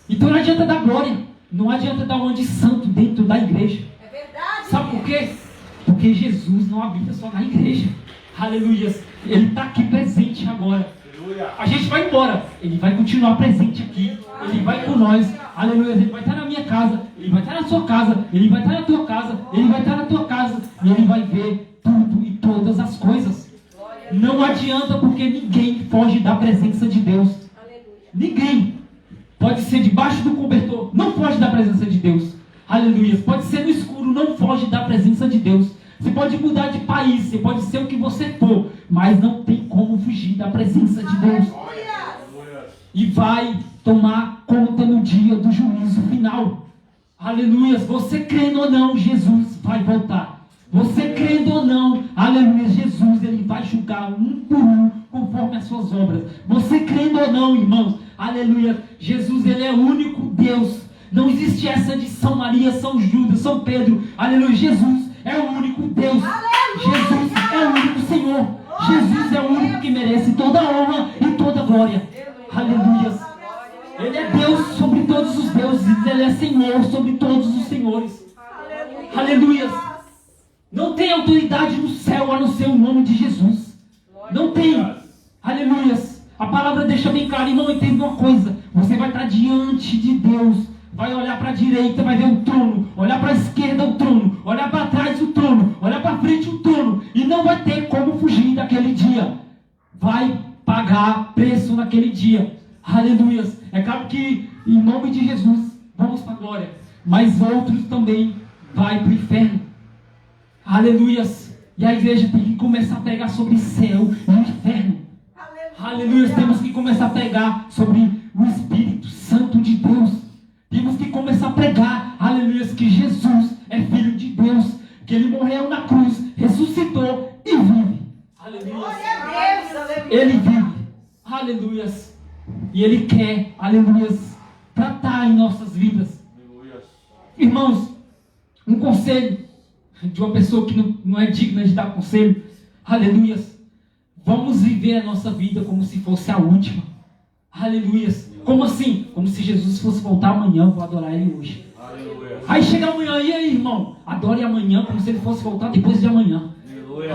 Então não adianta dar glória, não adianta dar um de santo dentro da igreja. É verdade. Sabe por quê? Porque Jesus não habita só na igreja. Aleluia. Ele está aqui presente agora. A gente vai embora, Ele vai continuar presente aqui. Ele vai com nós. Aleluia. Ele vai estar na minha casa, Ele vai estar na sua casa, Ele vai estar na tua casa, Ele vai estar na tua casa. E Ele vai ver tudo e todas as coisas. Não adianta, porque ninguém foge da presença de Deus. Ninguém. Pode ser debaixo do cobertor, não foge da presença de Deus. Aleluia. Pode ser no escuro, não foge da presença de Deus. Você pode mudar de país, você pode ser o que você for, mas não tem como fugir da presença de Deus. E vai tomar conta no dia do juízo final. Aleluia. Você crendo ou não, Jesus vai voltar. Você crendo ou não, aleluia, Jesus, Ele vai julgar um por um, conforme as suas obras. Você crendo ou não, irmãos, aleluia, Jesus, Ele é o único Deus. Não existe essa de São Maria, São Judas, São Pedro, aleluia, Jesus é o único Deus. Jesus é o único Senhor. Jesus é o único que merece toda a honra e toda a glória. Aleluia. Ele é Deus sobre todos os deuses, Ele é Senhor sobre todos os senhores. Aleluia. Não tem autoridade no céu a não ser o nome de Jesus. Não tem. Aleluia. A palavra deixa bem claro, e não entenda uma coisa. Você vai estar diante de Deus. Vai olhar para a direita, vai ver o trono. Olhar para a esquerda, o trono. Olhar para trás, o trono. Olhar para frente, o trono. E não vai ter como fugir daquele dia. Vai pagar preço naquele dia. Aleluia. É claro que, em nome de Jesus, vamos para a glória. Mas outros também vai para o inferno. Aleluias. E a igreja tem que começar a pregar sobre céu e inferno. Aleluia. Temos que começar a pregar sobre o Espírito Santo de Deus. Temos que começar a pregar, aleluia, que Jesus é Filho de Deus, que Ele morreu na cruz, ressuscitou e vive. Aleluia. Ele vive. Aleluia. E Ele quer, aleluia, tratar em nossas vidas. Irmãos, um conselho de uma pessoa que não é digna de dar conselho. Aleluia. Vamos viver a nossa vida como se fosse a última. Aleluia. Como assim? Como se Jesus fosse voltar amanhã, eu vou adorar Ele hoje. Aleluia. Aí chega amanhã, e aí, irmão? Adore amanhã como se Ele fosse voltar depois de amanhã. Aleluia.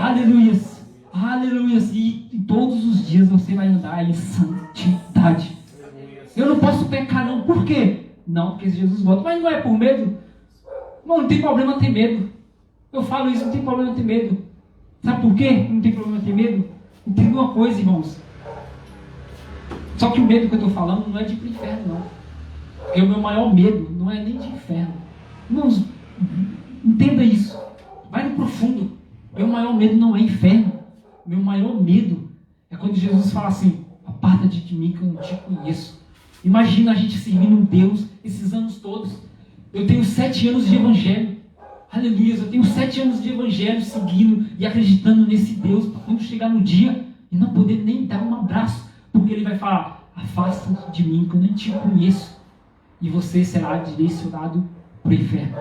Aleluia. E todos os dias você vai andar em santidade. Eu não posso pecar não. Por quê? Não, porque Jesus volta. Mas não é por medo. Não tem problema ter medo. Eu falo isso, não tem problema ter medo. Sabe por quê? Não tem problema ter medo? Entenda uma coisa, irmãos. Só que o medo que eu estou falando não é de ir para o inferno, não. Porque o meu maior medo não é nem de inferno. Irmãos, entenda isso. Vai no profundo. Meu maior medo não é inferno. Meu maior medo é quando Jesus fala assim: aparta-te de mim que eu não te conheço. Imagina a gente servindo um Deus esses anos todos. Eu tenho 7 anos de evangelho. Aleluia, eu tenho 7 anos de evangelho seguindo e acreditando nesse Deus, para quando chegar no dia e não poder nem dar um abraço, porque Ele vai falar: afasta de mim que eu nem te conheço, e você será direcionado para o inferno,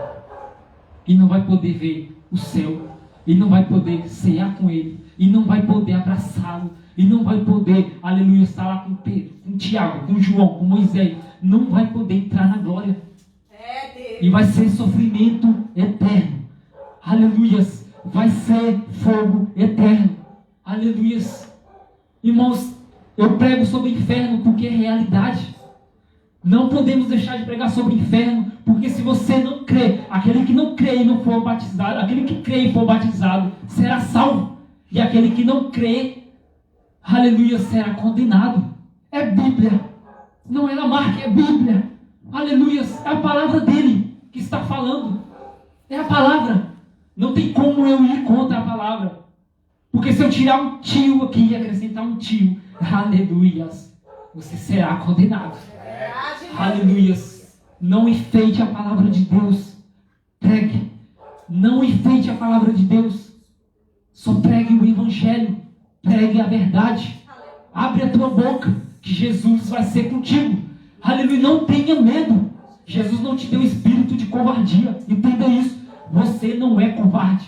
e não vai poder ver o céu, e não vai poder cear com Ele, e não vai poder abraçá-lo, e não vai poder, aleluia, estar lá com Pedro, com Tiago, com João, com Moisés, não vai poder entrar na glória. E vai ser sofrimento eterno. Aleluias. Vai ser fogo eterno. Aleluias. Irmãos, eu prego sobre o inferno porque é realidade. Não podemos deixar de pregar sobre o inferno, porque se você não crê, aquele que não crê e não for batizado, aquele que crê e for batizado será salvo. E aquele que não crê, aleluia, será condenado. É Bíblia. Não é Lamarck, é Bíblia. Aleluia, é a palavra dele que está falando. É a palavra. Não tem como eu ir contra a palavra. Porque se eu tirar um tio aqui e acrescentar um tio, aleluia, você será condenado. Aleluia. Não enfeite a palavra de Deus. Pregue. Não enfeite a palavra de Deus. Só pregue o evangelho. Pregue a verdade. Abre a tua boca, que Jesus vai ser contigo. Aleluia, não tenha medo. Jesus não te deu espírito de covardia. Entenda isso. Você não é covarde.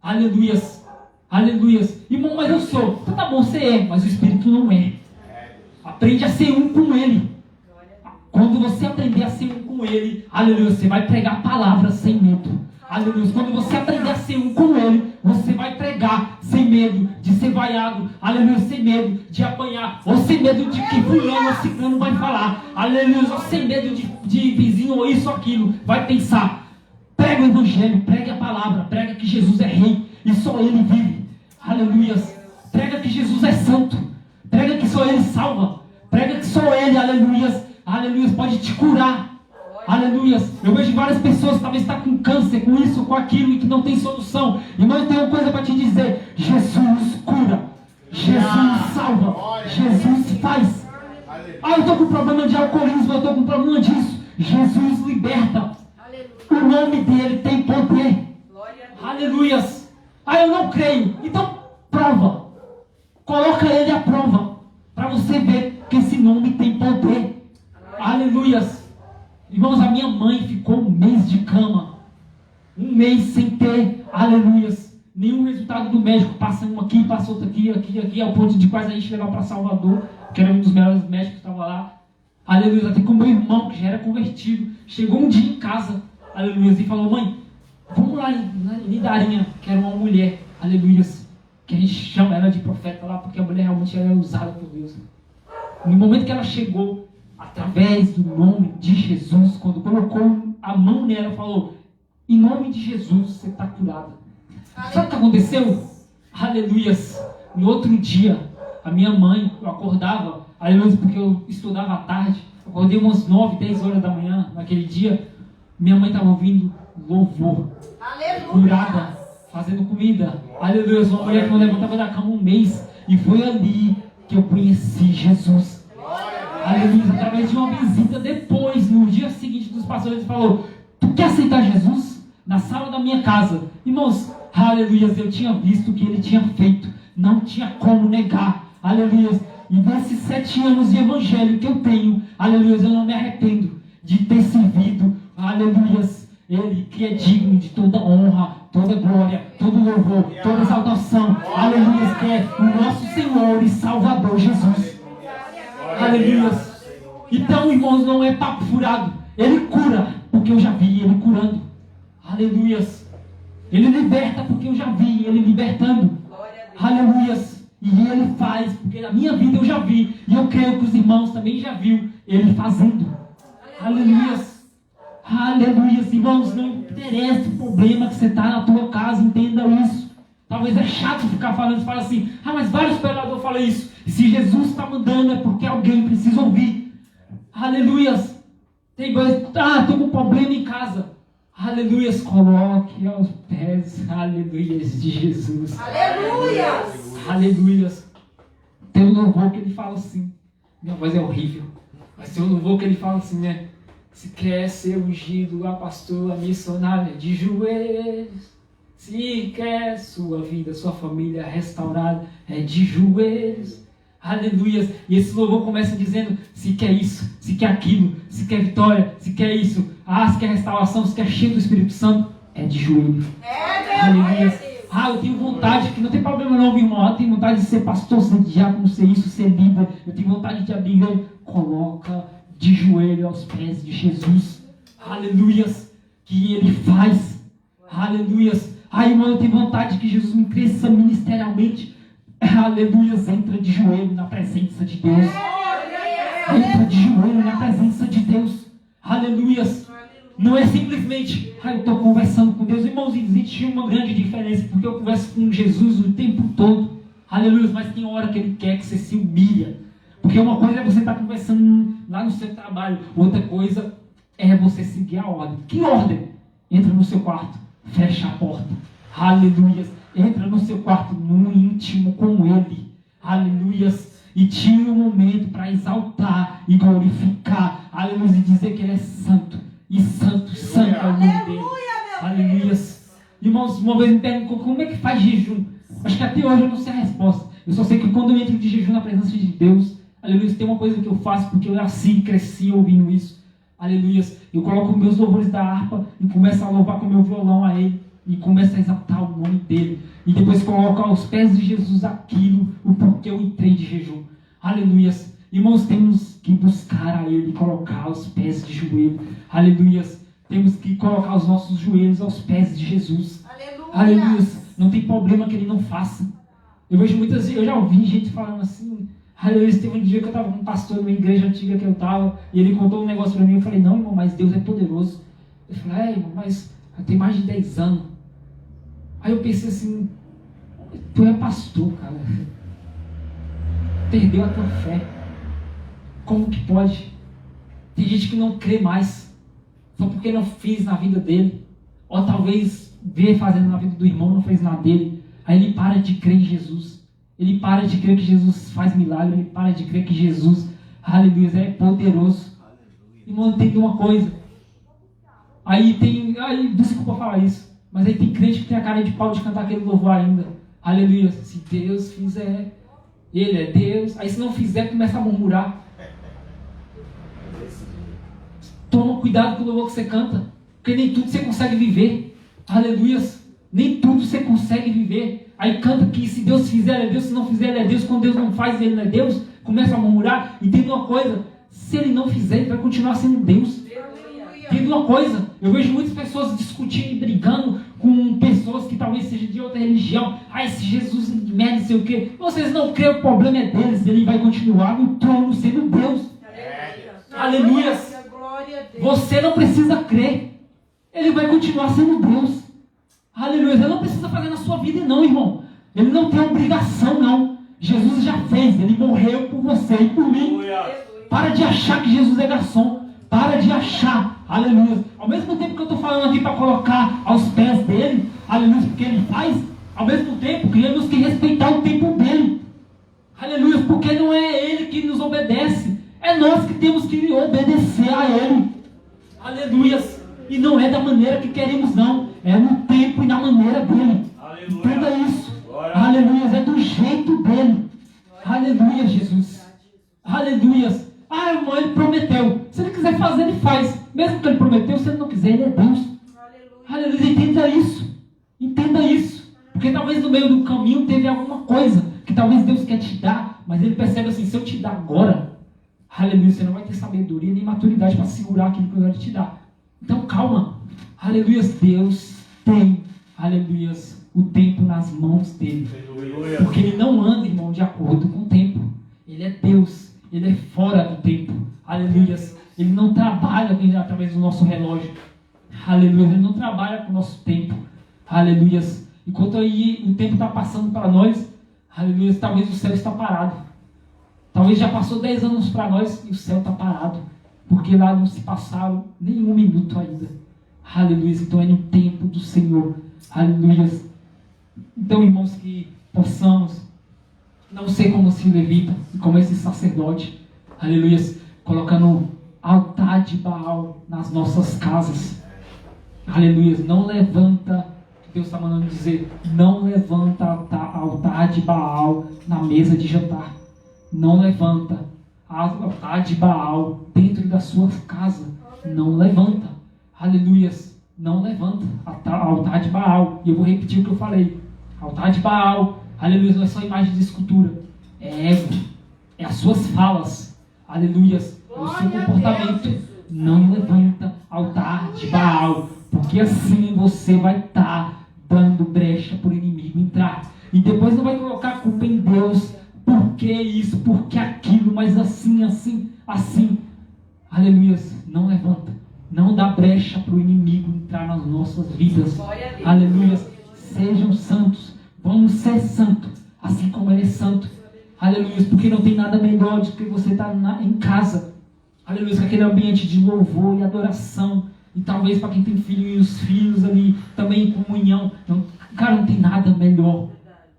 Aleluias. Aleluias. Irmão, mas eu sou. Então tá bom, você é, mas o espírito não é. Aprende a ser um com Ele. Quando você aprender a ser um com Ele, aleluia, você vai pregar a palavra sem medo. Aleluia. Quando você aprender a ser um com Ele, você vai pregar sem medo de ser vaiado. Aleluia. Sem medo de apanhar. Ou sem medo de que fulano ou ciclano vai falar. Aleluia. Ou sem medo de vizinho ou isso ou aquilo. Vai pensar. Prega o evangelho. Prega a palavra. Prega que Jesus é rei. E só Ele vive. Aleluia. Prega que Jesus é santo. Prega que só Ele salva. Prega que só Ele, aleluia. Aleluia. Pode te curar. Aleluia. Eu vejo várias pessoas que talvez estão com câncer, com isso, com aquilo, e que não tem solução. Irmão, eu tenho uma coisa para te dizer: Jesus cura, Jesus salva, Jesus faz. Ah, eu estou com problema de alcoolismo, eu estou com problema disso. Jesus liberta. O nome dele tem poder. Aleluia. Ah, eu não creio. Então prova. Coloca ele à prova, para você ver que esse nome tem poder. Aleluia. Irmãos, a minha mãe ficou 1 mês de cama. 1 mês sem ter, aleluia, nenhum resultado do médico. Passa um aqui, passa outro aqui, ao ponto de quase a gente levar para Salvador, que era um dos melhores médicos que estava lá. Aleluia, até com o meu irmão, que já era convertido. Chegou um dia em casa, aleluia, e falou: mãe, vamos lá em Darinha, que era uma mulher, aleluia, que a gente chama ela de profeta lá, porque a mulher realmente era usada por Deus. No momento que ela chegou, através do nome de Jesus, quando colocou a mão nela, falou: em nome de Jesus você está curada. Sabe o que aconteceu? Aleluia. No outro dia, a minha mãe, eu acordava, aleluia, porque eu estudava à tarde, acordei umas 9, 10 horas da manhã, naquele dia, minha mãe estava ouvindo louvor. Aleluia. Curada, fazendo comida. Aleluia. Uma mulher que não levantava da cama um mês. E foi ali que eu conheci Jesus. Aleluia. Através de uma visita depois, no dia seguinte dos pastores, ele falou: tu quer aceitar Jesus? Na sala da minha casa. Irmãos, aleluia, eu tinha visto o que ele tinha feito. Não tinha como negar. Aleluia. E nesses 7 anos de evangelho que eu tenho, aleluia, eu não me arrependo de ter servido, aleluia, ele que é digno de toda honra, toda glória, todo louvor, toda exaltação, aleluia, que é o nosso Senhor e Salvador Jesus. Aleluia. Então, irmãos, não é papo furado. Ele cura, porque eu já vi ele curando. Aleluia. Ele liberta, porque eu já vi ele libertando. Aleluia. E ele faz, porque na minha vida eu já vi. E eu creio que os irmãos também já viu ele fazendo. Aleluia. Aleluia. Irmãos, não interessa o problema que você está na tua casa, entenda isso. Talvez é chato ficar falando, você fala assim: ah, mas vários pregadores falam isso. E se Jesus está mandando é porque alguém precisa ouvir. Aleluia. Estou com problema em casa. Aleluia. Coloque aos pés, aleluia, de Jesus. Aleluia. Aleluia. Tem um louvor que ele fala assim. Minha voz é horrível. Mas tem um louvor que ele fala assim, né? Se quer ser ungido, a pastora missionária de joelhos. Se quer sua vida, sua família restaurada, é de joelhos. Aleluia. E esse louvor começa dizendo: se quer isso, se quer aquilo, se quer vitória, se quer isso, se quer restauração, se quer cheio do Espírito Santo, é de joelho. Aleluia. Eu tenho vontade, que não tem problema não, meu irmão. Eu tenho vontade de ser pastor, ser diácono, ser isso, ser líder. Eu tenho vontade de abrir. Coloca de joelho aos pés de Jesus. Aleluia. Que ele faz. Aleluia. Irmão, eu tenho vontade que Jesus me cresça ministerialmente. Aleluia. Entra de joelho na presença de Deus. Entra de joelho na presença de Deus. Aleluia. Não é simplesmente, eu estou conversando com Deus. Irmãos, existe uma grande diferença, porque eu converso com Jesus o tempo todo. Aleluia, mas tem hora que Ele quer que você se humilha. Porque uma coisa é você estar conversando lá no seu trabalho, outra coisa é você seguir a ordem. Que ordem? Entra no seu quarto, fecha a porta. Aleluia. Entra no seu quarto, no íntimo com Ele. Aleluia. E tira um momento para exaltar e glorificar. Aleluia. E dizer que Ele é santo. E santo, santo é o nome dele. Aleluia. Irmãos, uma vez me perguntou como é que faz jejum. Acho que até hoje eu não sei a resposta. Eu só sei que quando eu entro de jejum na presença de Deus, aleluia, tem uma coisa que eu faço, porque eu nasci, cresci ouvindo isso. Aleluia. Eu coloco meus louvores da harpa e começo a louvar com meu violão a Ele. E começo a exaltar o nome dele. E depois coloco aos pés de Jesus aquilo, o porquê eu entrei de jejum. Aleluia. Irmãos, temos que buscar a Ele, colocar os pés de joelho. Aleluia. Temos que colocar os nossos joelhos aos pés de Jesus. Aleluia. Não tem problema que Ele não faça. Eu vejo muitas vezes, eu já ouvi gente falando assim. Aleluia. Teve um dia que eu estava com um pastor numa igreja antiga que eu estava, e ele contou um negócio para mim. Eu falei: não, irmão, mas Deus é poderoso. Eu falei: irmão, mas tem mais de 10 anos. Aí eu pensei assim: tu é pastor, cara. Perdeu a tua fé. Como que pode? Tem gente que não crê mais, só porque não fez na vida dele. Ou talvez vê fazendo na vida do irmão, não fez na dele. Aí ele para de crer em Jesus. Ele para de crer que Jesus faz milagre. Ele para de crer que Jesus, aleluia, é poderoso. Irmão, entende uma coisa. Desculpa falar isso, mas aí tem crente que tem a cara de pau de cantar aquele louvor ainda. Aleluia. Se Deus fizer, Ele é Deus. Aí se não fizer, começa a murmurar. Toma cuidado com o louvor que você canta, porque nem tudo você consegue viver. Aleluia. Nem tudo você consegue viver. Aí canta que se Deus fizer, Ele é Deus. Se não fizer, Ele é Deus. Quando Deus não faz, Ele não é Deus. Começa a murmurar. E tem uma coisa: se Ele não fizer, Ele vai continuar sendo Deus. Tem uma coisa: eu vejo muitas pessoas discutindo e brigando com pessoas que talvez sejam de outra religião. Esse Jesus merda, não sei o quê. Vocês não creem, o problema é deles. Ele vai continuar no trono sendo Deus. Aleluia. Você não precisa crer. Ele vai continuar sendo Deus. Aleluia. Ele não precisa fazer na sua vida não, irmão. Ele não tem obrigação não. Jesus já fez. Ele morreu por você e por mim. Para de achar que Jesus é garçom. Para de achar. Aleluia. Ao mesmo tempo que eu estou falando aqui para colocar aos pés dele, Aleluia, porque Ele faz, ao mesmo tempo, temos que respeitar o tempo dEle. Aleluia, porque não é Ele que nos obedece, é nós que temos que obedecer a Ele. Aleluia, e não é da maneira que queremos não, é no tempo e na maneira dEle. Entenda isso. Aleluia, é do jeito dEle. Aleluia, Jesus. Aleluia. Ah, irmão, Ele prometeu. Se Ele quiser fazer, Ele faz. Mesmo que Ele prometeu, se Ele não quiser, Ele é Deus. Aleluia, entenda isso. Entenda isso. Porque talvez no meio do caminho teve alguma coisa que talvez Deus quer te dar, mas Ele percebe assim, se eu te dar agora, aleluia, você não vai ter sabedoria nem maturidade para segurar aquilo que eu quero te dar. Então calma. Aleluia, Deus tem, aleluia, o tempo nas mãos dEle. Porque Ele não anda, irmão, de acordo com o tempo. Ele é Deus. Ele é fora do tempo. Aleluia. Ele não trabalha através do nosso relógio. Aleluia. Ele não trabalha com o nosso tempo. Aleluia. Enquanto aí o tempo está passando para nós, aleluia, talvez o céu está parado. Talvez já passou 10 anos para nós e o céu está parado. Porque lá não se passaram nem um minuto ainda. Aleluia. Então é no tempo do Senhor. Aleluia. Então, irmãos, que possamos não ser como esse levita e como esse sacerdote, aleluia, colocando altar de Baal nas nossas casas. Aleluia, não levanta, Deus está mandando dizer, não levanta altar de Baal na mesa de jantar. Não levanta altar de Baal dentro da sua casa. Não levanta. Aleluia, não levanta altar de Baal. E eu vou repetir o que eu falei. Altar de Baal, aleluia, não é só imagem de escultura, é ego, é as suas falas, aleluia, é o seu comportamento. Não levanta altar de Baal, porque assim você vai estar dando brecha para o inimigo entrar. E depois não vai colocar a culpa em Deus, por que isso, por que aquilo, mas assim, aleluia, não levanta, não dá brecha para o inimigo entrar nas nossas vidas, aleluia. Sejam santos, vamos ser santos, assim como Ele é santo, aleluia, porque não tem nada melhor do que você estar em casa, aleluia, com aquele ambiente de louvor e adoração, e talvez para quem tem filho e os filhos ali, também em comunhão, cara, não tem nada melhor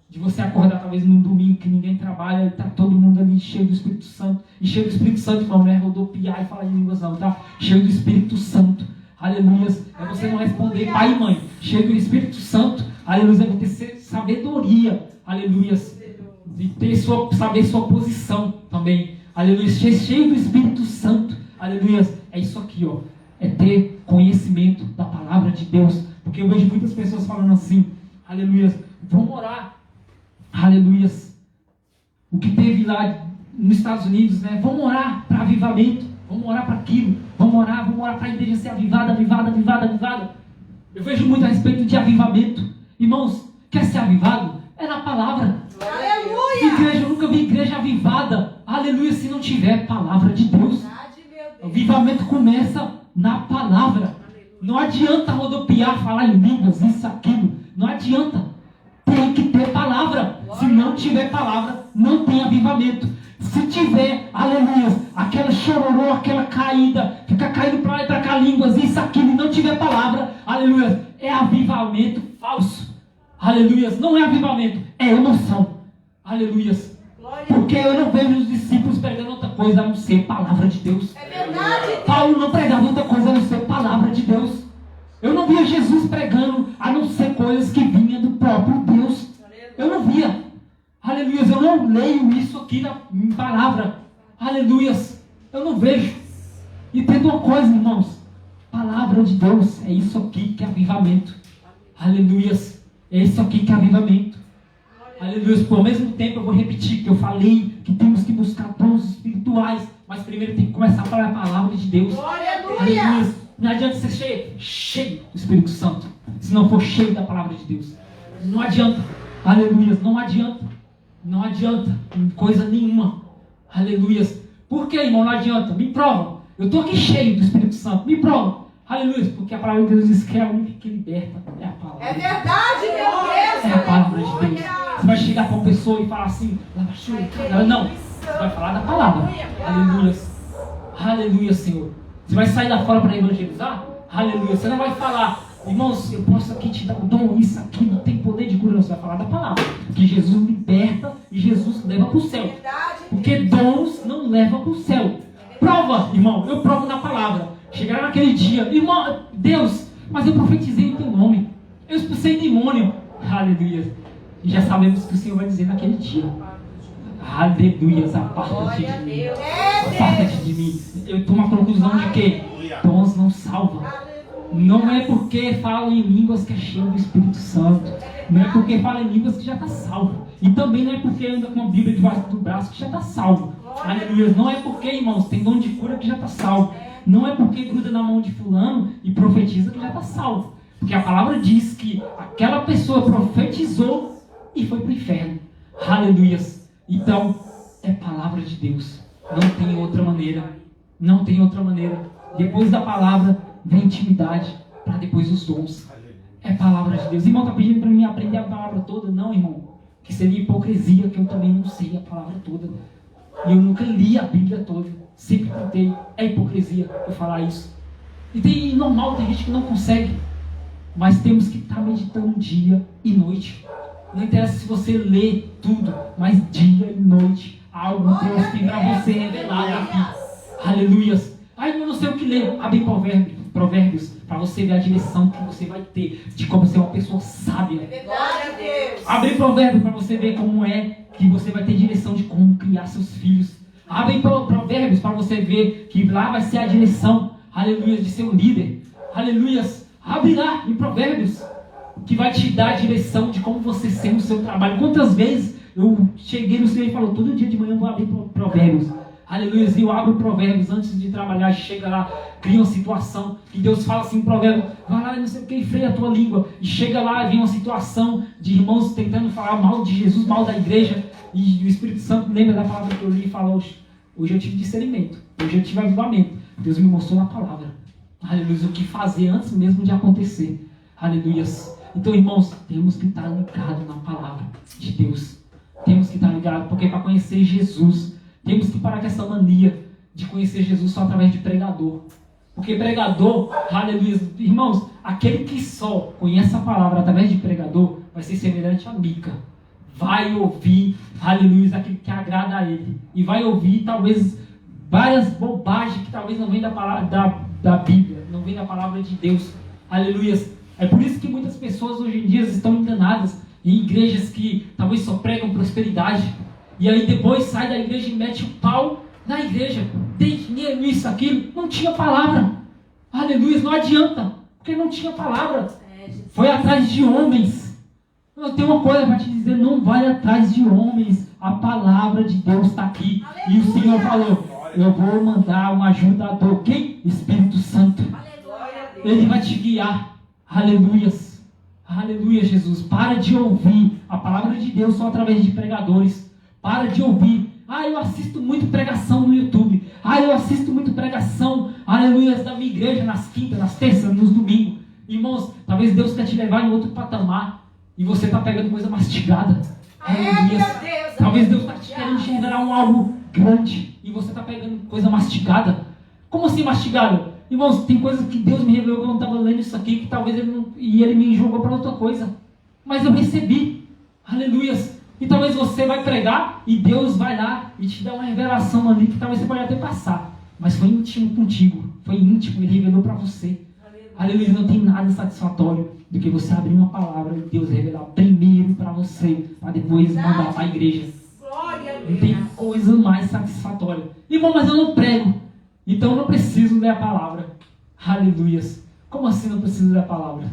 de você acordar talvez num domingo que ninguém trabalha, e está todo mundo ali cheio do Espírito Santo, e cheio do Espírito Santo, irmão, não é rodopiar e falar em línguas não, tá? Cheio do Espírito Santo, aleluia, é você não responder pai e mãe, cheio do Espírito Santo, aleluia, é você ter sabedoria, aleluia, de ter saber sua posição também, aleluia, cheio do Espírito Santo, aleluia, é isso aqui, ó, é ter conhecimento da palavra de Deus, porque eu vejo muitas pessoas falando assim, aleluia, vamos orar, aleluia, o que teve lá nos Estados Unidos, né, vamos orar para avivamento, vamos orar para aquilo, vamos orar para a igreja ser avivada, eu vejo muito a respeito de avivamento. Irmãos, quer ser avivado? É na palavra. Aleluia! Igreja, eu nunca vi igreja avivada, aleluia, se não tiver palavra de Deus. O avivamento começa na palavra. Não adianta rodopiar, falar em línguas, isso, aquilo. Não adianta. Tem que ter palavra. Se não tiver palavra, não tem avivamento. Se tiver, aleluia, aquela chororô, aquela caída, fica caindo para lá e para cá línguas, isso, aquilo, e não tiver palavra, aleluia, é avivamento falso. Aleluia, não é avivamento, é emoção. Aleluia, porque eu não vejo os discípulos pregando outra coisa a não ser palavra de Deus. É verdade. Paulo não pregava outra coisa a não ser palavra de Deus. Eu não via Jesus pregando a não ser coisas que vinham do próprio Deus. Eu não via. Aleluia, eu não leio isso aqui na palavra. Aleluia, eu não vejo. E entenda uma coisa, irmãos, palavra de Deus, é isso aqui que é avivamento. Aleluia, é isso aqui que é avivamento. Aleluia, por mesmo tempo eu vou repetir que eu falei que temos que buscar dons espirituais, mas primeiro tem que começar a falar a palavra de Deus. Aleluia, não adianta ser cheio do Espírito Santo, se não for cheio da palavra de Deus. Não adianta, aleluia, não adianta. Não adianta coisa nenhuma. Aleluia. Por que, irmão? Não adianta. Me prova. Eu estou aqui cheio do Espírito Santo. Me prova. Aleluia. Porque a palavra de Deus diz que é a única que liberta. É a palavra. É verdade, meu Deus. É a palavra de Deus. Você vai chegar para uma pessoa e falar assim, não. Você vai falar da palavra. Aleluia. Aleluia, Senhor. Você vai sair lá fora para evangelizar? Aleluia. Você não vai falar, Irmãos, eu posso aqui te dar o dom, isso aqui não tem poder de cura, você vai falar da palavra. Que Jesus liberta e Jesus leva para o céu. Porque dons não levam para o céu. Prova, irmão, eu provo na palavra. Chegará naquele dia, irmão, Deus, mas eu profetizei em teu nome. Eu expulsei demônio. Aleluia. E já sabemos que o Senhor vai dizer naquele dia. Aleluia, aparta-te de mim. Aparta-te de mim. Eu tomo a conclusão de que dons não salvam. Não é porque fala em línguas que é cheio do Espírito Santo. Não é porque fala em línguas que já está salvo. E também não é porque anda com a Bíblia debaixo do braço que já está salvo. Aleluia. Não é porque, irmãos, tem dom de cura que já está salvo. Não é porque gruda na mão de fulano e profetiza que já está salvo. Porque a palavra diz que aquela pessoa profetizou e foi para o inferno. Aleluia. Então, é palavra de Deus. Não tem outra maneira. Não tem outra maneira. Depois da palavra, vem intimidade, para depois os dons. É palavra de Deus. Irmão, está pedindo para mim aprender a palavra toda? Não, irmão. Que seria hipocrisia, que eu também não sei a palavra toda. E eu nunca li a Bíblia toda. Sempre tentei. É hipocrisia eu falar isso. E tem normal, tem gente que não consegue. Mas temos que estar meditando dia e noite. Não interessa se você lê tudo, mas dia e noite. Algo Deus tem para você revelar aqui. Aleluias. Ai, eu não sei o que ler. Abre Provérbios, para você ver a direção que você vai ter, de como ser uma pessoa sábia. Abre Provérbios para você ver como é que você vai ter direção de como criar seus filhos. Abre Provérbios para você ver que lá vai ser a direção, aleluia, de ser um líder. Aleluias. Abre lá em Provérbios, que vai te dar a direção de como você ser no seu trabalho. Quantas vezes eu cheguei no Senhor e falou, todo dia de manhã eu vou abrir Provérbios. Aleluia, e eu abro Provérbios antes de trabalhar, chega lá, cria uma situação, que Deus fala assim, Provérbios, vai lá, não sei o que, freia a tua língua, e chega lá, vem uma situação de irmãos tentando falar mal de Jesus, mal da igreja, e o Espírito Santo lembra da palavra que eu li e fala, hoje eu tive discernimento, hoje eu tive avivamento, Deus me mostrou na palavra, aleluia, o que fazer antes mesmo de acontecer, aleluia. Então, irmãos, temos que estar ligados na palavra de Deus, temos que estar ligados, porque para conhecer Jesus, temos que parar com essa mania de conhecer Jesus só através de pregador. Porque pregador, aleluia, irmãos, aquele que só conhece a palavra através de pregador, vai ser semelhante a Mica. Vai ouvir, aleluia, aquilo que agrada a ele. E vai ouvir, talvez, várias bobagens que talvez não venham da palavra da Bíblia, não venham da palavra de Deus. Aleluia. É por isso que muitas pessoas hoje em dia estão enganadas em igrejas que talvez só pregam prosperidade. E aí depois sai da igreja e mete o pau na igreja. Tem dinheiro, isso, aquilo. Não tinha palavra. Aleluia, não adianta. Porque não tinha palavra. Foi atrás de homens. Eu tenho uma coisa para te dizer. Não vai atrás de homens. A palavra de Deus está aqui. Aleluia. E o Senhor falou, eu vou mandar um ajudador. Quem? Espírito Santo. Aleluia. Ele vai te guiar. Aleluia. Aleluia, Jesus. Para de ouvir a palavra de Deus só através de pregadores. Para de ouvir. Eu assisto muito pregação no YouTube. Eu assisto muito pregação, aleluia, da minha igreja, nas quintas, nas terças, nos domingos. Irmãos, talvez Deus quer te levar em outro patamar. E você está pegando coisa mastigada. Aleluia. Talvez Deus está querendo te revelar algo grande. E você está pegando coisa mastigada. Como assim mastigada? Irmãos, tem coisas que Deus me revelou quando eu estava lendo isso aqui, que talvez ele não... E ele me jogou para outra coisa. Mas eu recebi. Aleluia. E talvez você vai pregar e Deus vai lá e te dá uma revelação ali que talvez você pode até passar. Mas foi íntimo contigo. Foi íntimo, ele revelou para você. Aleluia. Não tem nada satisfatório do que você abrir uma palavra e Deus revelar primeiro para você, para depois mandar para a igreja. Não tem coisa mais satisfatória. Irmão, mas eu não prego. Então eu não preciso ler a palavra. Aleluia. Como assim não preciso ler a palavra?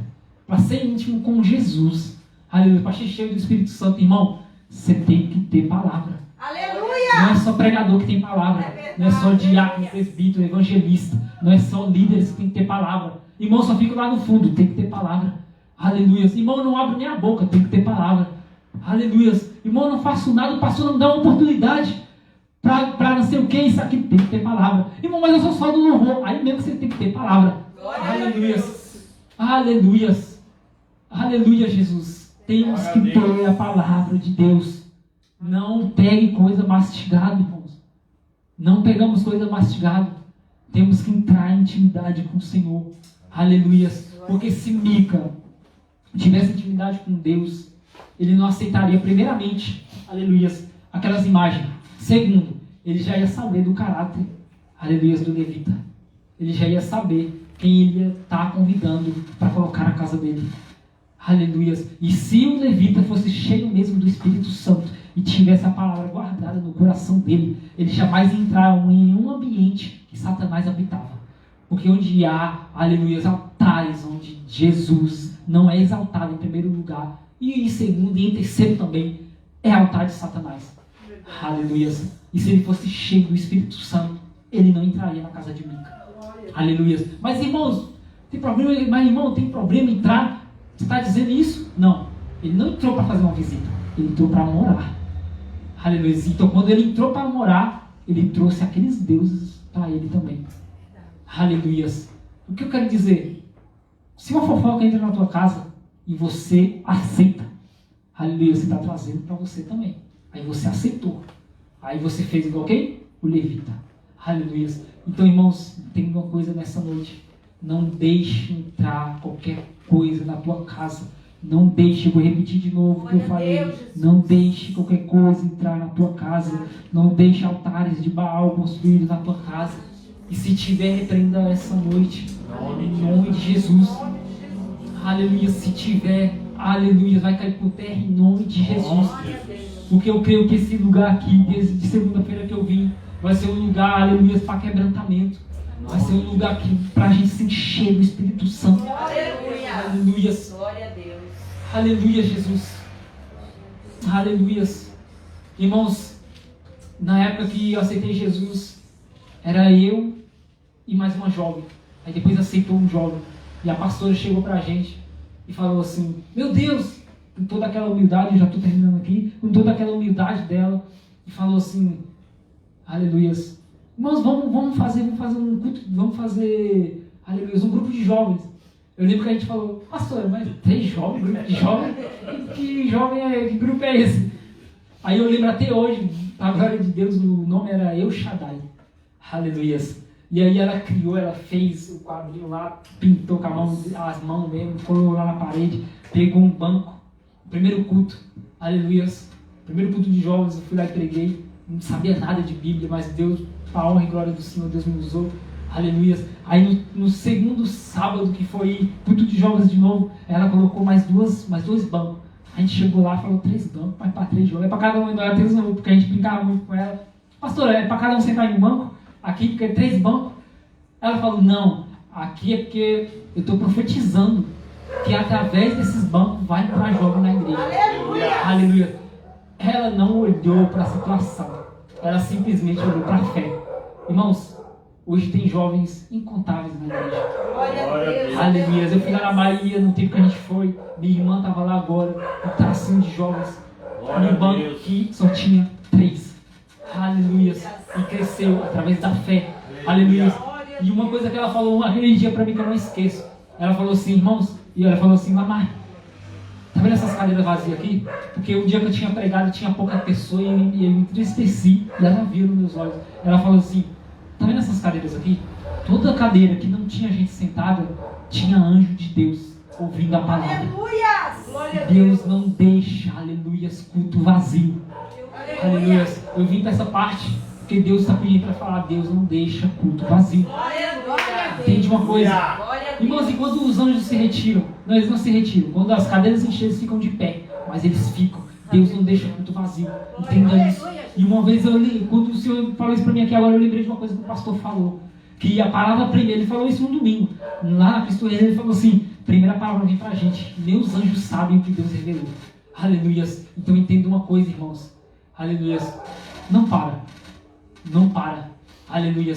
Para ser íntimo com Jesus. Aleluia. Para ser cheio do Espírito Santo, irmão. Você tem que ter palavra. Aleluia! Não é só pregador que tem palavra. Não é só diácono, presbítero, evangelista. Não é só líderes que tem que ter palavra. Irmão, só fica lá no fundo. Tem que ter palavra. Aleluia. Irmão, não abre nem a boca. Tem que ter palavra. Aleluia. Irmão, não faço nada. O pastor não me dá uma oportunidade para não sei o que. Isso aqui tem que ter palavra. Irmão, mas eu sou só do louvor. Aí mesmo você tem que ter palavra. Aleluia. Aleluia. Aleluia, Jesus. Temos que ter a palavra de Deus. Não pegue coisa mastigada, irmãos. Não pegamos coisa mastigada. Temos que entrar em intimidade com o Senhor. Aleluias. Porque se Mica tivesse intimidade com Deus, ele não aceitaria, primeiramente, aleluias, aquelas imagens. Segundo, ele já ia saber do caráter, aleluias, do levita. Ele já ia saber quem ele ia estar convidando para colocar na casa dele. Aleluias. E se o levita fosse cheio mesmo do Espírito Santo e tivesse a palavra guardada no coração dele, ele jamais ia entrar em um ambiente que Satanás habitava. Porque onde há, aleluias, altares onde Jesus não é exaltado em primeiro lugar, e em segundo e em terceiro também, é altar de Satanás. Aleluias. E se ele fosse cheio do Espírito Santo, ele não entraria na casa de Mica. Aleluias. Mas irmãos, tem problema entrar? Você está dizendo isso? Não. Ele não entrou para fazer uma visita. Ele entrou para morar. Aleluia. Então quando ele entrou para morar, ele trouxe aqueles deuses para ele também. Aleluias. O que eu quero dizer? Se uma fofoca entra na tua casa e você aceita, aleluia, você está trazendo para você também. Aí você aceitou. Aí você fez igual quem? O levita. Aleluia. Então, irmãos, tem uma coisa nessa noite. Não deixe entrar qualquer coisa na tua casa. Não deixe, eu vou repetir de novo o que eu falei. Não deixe qualquer coisa entrar na tua casa. Não deixe altares de Baal construídos na tua casa. E se tiver, repreenda essa noite. Em nome de Jesus. Aleluia. Se tiver, aleluia, vai cair por terra em nome de Jesus. Porque eu creio que esse lugar aqui, desde segunda-feira que eu vim, vai ser um lugar, aleluia, para quebrantamento. Vai ser um lugar para a gente se encher do Espírito Santo. Aleluia. Glória a Deus. Aleluia, Jesus. Aleluia. Irmãos, na época que eu aceitei Jesus, era eu e mais uma jovem. Aí depois aceitou um jovem. E a pastora chegou pra gente e falou assim: meu Deus, com toda aquela humildade, eu já estou terminando aqui, com toda aquela humildade dela, e falou assim: aleluia, irmãos, vamos fazer um culto, aleluia, um grupo de jovens. Eu lembro que a gente falou: pastora, mas 3 jovens, grupo de jovens? Que grupo é esse? Aí eu lembro até hoje, a glória de Deus, o nome era El Shaddai. Aleluia. E aí ela criou, ela fez o quadrinho lá, pintou com as mãos mesmo, colou lá na parede, pegou um banco. Primeiro culto, aleluia. Primeiro culto de jovens, eu fui lá e preguei. Não sabia nada de Bíblia, mas Deus, para a honra e glória do Senhor, Deus me usou. Aleluia. Aí no segundo sábado, que foi culto de jovens de novo, ela colocou mais dois bancos. A gente chegou lá e falou: 3 bancos, mas para 3 jovens. É para cada um, não era 3 não, porque a gente brincava muito com ela. Pastora, é para cada um sentar em um banco? Aqui, porque é 3 bancos? Ela falou: não, aqui é porque eu estou profetizando que através desses bancos vai entrar jovem na igreja. Aleluia. Aleluia. Ela não olhou para a situação, ela simplesmente olhou para a fé. Irmãos, hoje tem jovens incontáveis na igreja. Glória a Deus. Aleluia. Eu fui lá na Bahia, no tempo que a gente foi, minha irmã estava lá agora, um tracinho de jovens, no banco que só tinha 3. Aleluia. E cresceu através da fé. Aleluia. E uma coisa que ela falou aquele dia para mim que eu não esqueço, ela falou assim: irmãos, e ela falou assim: mamãe, tá vendo essas cadeiras vazias aqui? Porque o dia que eu tinha pregado tinha pouca pessoa e eu me entristeci. E ela viu nos meus olhos. Ela falou assim: tá vendo essas cadeiras aqui? Toda cadeira que não tinha gente sentada, tinha anjo de Deus ouvindo a palavra. Aleluia. Glória a Deus não deixa, aleluia, culto vazio. Aleluia. Eu vim para essa parte porque Deus está pedindo para falar: Deus não deixa culto vazio. Entende uma coisa? Irmãos, e quando os anjos se retiram? Não, eles não se retiram. Quando as cadeiras enchem, eles ficam de pé. Mas eles ficam. Deus não deixa culto vazio. Entenda isso. E uma vez, quando o Senhor falou isso para mim aqui agora, eu lembrei de uma coisa que o pastor falou. Que a palavra primeira, ele falou isso no domingo. Lá na pistoleira ele falou assim: primeira palavra vem para a gente. Nem os anjos sabem o que Deus revelou. Aleluia. Então entenda uma coisa, irmãos. Aleluia. Não para. Não para. Aleluia.